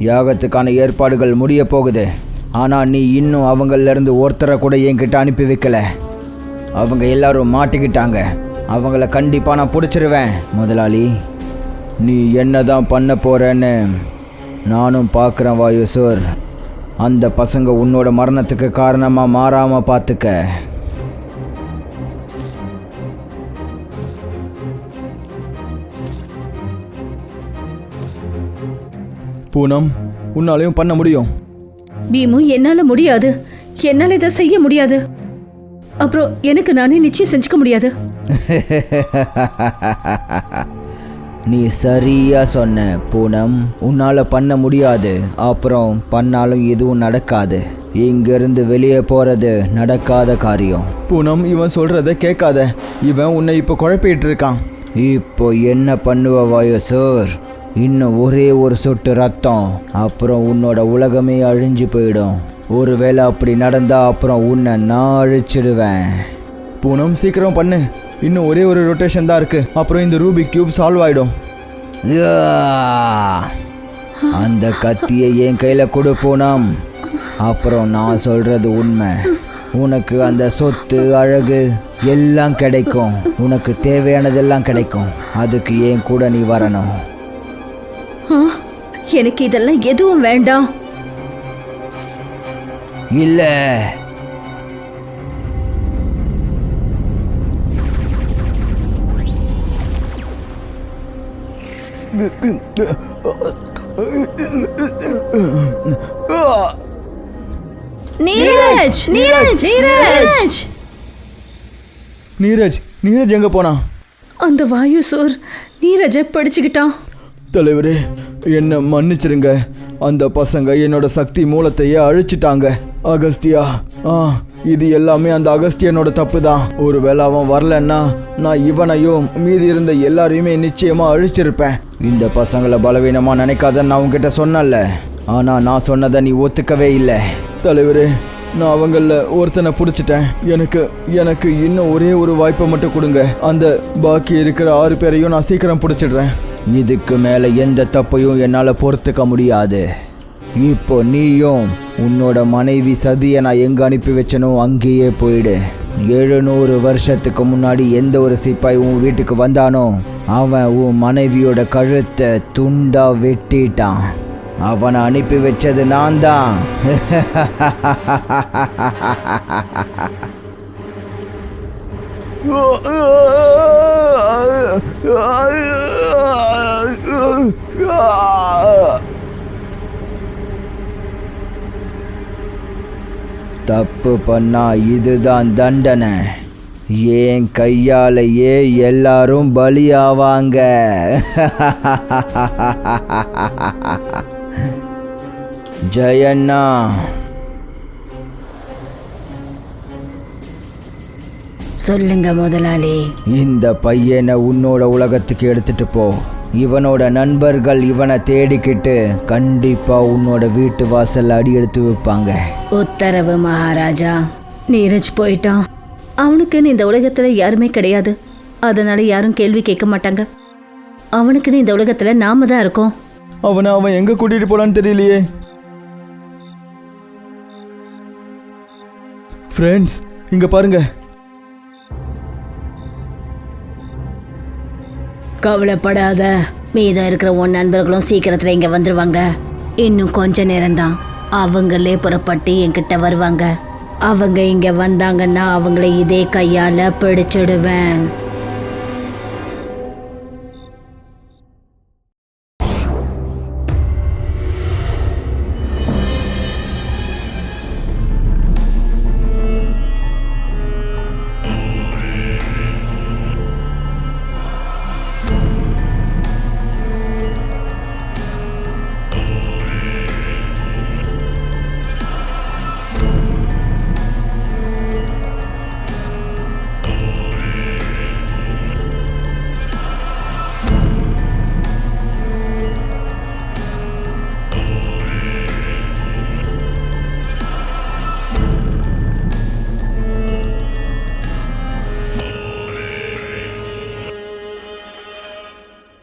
யாகத்துக்கான ஏற்பாடுகள் முடிய போகுது. ஆனால் நீ இன்னும் அவங்களிருந்து ஒருத்தரை கூட என்கிட்ட அனுப்பி வைக்கல. அவங்க எல்லாரும் மாட்டிக்கிட்டாங்க. அவங்கள கண்டிப்பாக நான் பிடிச்சிருவேன். முதலாளி, நீ என்ன தான் பண்ண போகிறேன்னு நானும் பார்க்குறேன் வாயோசோர். அந்த பசங்க உன்னோட மரணத்துக்கு காரணமாக மாறாமல் பார்த்துக்க. பூனம், உன்னாலையும் பண்ண முடியும். பீமு, என்னால் முடியாது. என்னால் இதை செய்ய முடியாது. அப்புறம் எனக்கு நானே நிச்சயம் செஞ்சுக்க முடியாது. நீ சரியா சொன்ன பூனம். உன்னால பண்ண முடியாது, அப்புறம் பண்ணாலும் எதுவும் நடக்காது. இங்கிருந்து வெளியே போறது நடக்காத காரியம். பூனம், இவன் சொல்றத கேட்காத. இவன் உன்னை இப்போ குழப்பிட்டு இருக்கான். இப்போ என்ன பண்ணுவ வாயுசூர்? இன்னும் ஒரே ஒரு சொட்டு ரத்தம், அப்புறம் உன்னோட உலகமே அழிஞ்சு போயிடும். ஒருவேளை அப்படி நடந்தா அப்புறம் உன்னை நான் அழிச்சிடுவேன். பூனம், சீக்கிரம் பண்ணு. இன்னும் ஒரே ஒரு ரொட்டேஷன் தான் இருக்கு, அப்புறம் இந்த ரூபிக் கியூப் சால்வ் ஆயிடும். அந்த கத்தியை என் கையில கொடு பூனம். அப்புறம் நான் சொல்றது உண்மை. உனக்கு அந்த சொத்து, அழகு எல்லாம் கிடைக்கும். உனக்கு தேவையானதெல்லாம் கிடைக்கும். அதுக்கு ஏன் கூட நீ வரணும். எனக்கு இதெல்லாம் எதுவும் வேண்டாம். இல்ல, நீரஜ், நீரஜ், நீரஜ். நீரஜ், நீரஜ் எங்க போனா? அந்த வாயுசூர் நீரஜை பிடிச்சுக்கிட்டான். தலைவரே, என்னை மன்னிச்சிருங்க. அந்த பசங்க என்னோட சக்தி மூலத்தையே அழிச்சிட்டாங்க. அகஸ்தியா, இது எல்லாமே அந்த அகஸ்தியனோட தப்பு தான். ஒருவேளை அவன் வரலன்னா நான் இவனையும் மீதி இருந்த எல்லாரையுமே நிச்சயமா அழிச்சிருப்பேன். இந்த பசங்களை பலவீனமா நினைக்காதன்னு நான் உன்கிட்ட சொன்னல, ஆனா நான் சொன்னதை நீ ஒத்துக்கவே இல்லை. தலைவரே, நான் அவங்கள ஒருத்தனை பிடிச்சிட்டேன். எனக்கு இன்னும் ஒரே ஒரு வாய்ப்பை மட்டும் கொடுங்க. அந்த பாக்கி இருக்கிற 6 பேரையும் நான் சீக்கிரம் பிடிச்சிடுறேன். இதுக்கு மேலே எந்த தப்பையும் என்னால் பொறுத்துக்க முடியாது. இப்போ நீயும் உன்னோட மனைவி சதியை நான் எங்கே அனுப்பி வச்சனோ அங்கேயே போயிடு. 700 வருஷத்துக்கு முன்னாடி எந்த ஒரு சிப்பாய் உன் வீட்டுக்கு வந்தானோ அவன் உன் மனைவியோட கழுத்தை துண்டா வெட்டிட்டான். அவனை அனுப்பி வச்சது நான் தான். தப்பு பண்ணா இதுதான் தண்டனை. என் கையாலேயே எல்லாரும் பலியாவாங்க. ஜெயண்ணா, சொல்லுங்க முதலாளி. இந்த பையனை உன்னோட உலகத்துக்கு எடுத்துட்டு போ. இவனோட நண்பர்கள் இவனை தேடிக்கிட்டு கண்டிப்பா உன்னோட வீட்டு வாசல் அடி எடுத்து வைப்பாங்க. உத்தரவு மகாராஜா. நீரஜ் போயிட்டான். அவனுக்குன்னு இந்த உலகத்துல யாருமே கிடையாது. அதனால யாரும் கேள்வி கேட்க மாட்டாங்க. அவனுக்குன்னு இந்த உலகத்துல நாம தான் இருக்கோம். அவன் எங்க கூட்டிட்டு போலான்னு தெரியலையே. ஃப்ரெண்ட்ஸ், இங்க பாருங்க. கவலைப்படாத, மீதம் இருக்கிற உன் நண்பர்களும் சீக்கிரத்துல இங்க வந்துருவாங்க. இன்னும் கொஞ்ச நேரம்தான். அவங்களே புறப்பட்டு என்கிட்ட வருவாங்க. அவங்க இங்க வந்தாங்கன்னா அவங்கள இதே கையால பிடிச்சிடுவேன்.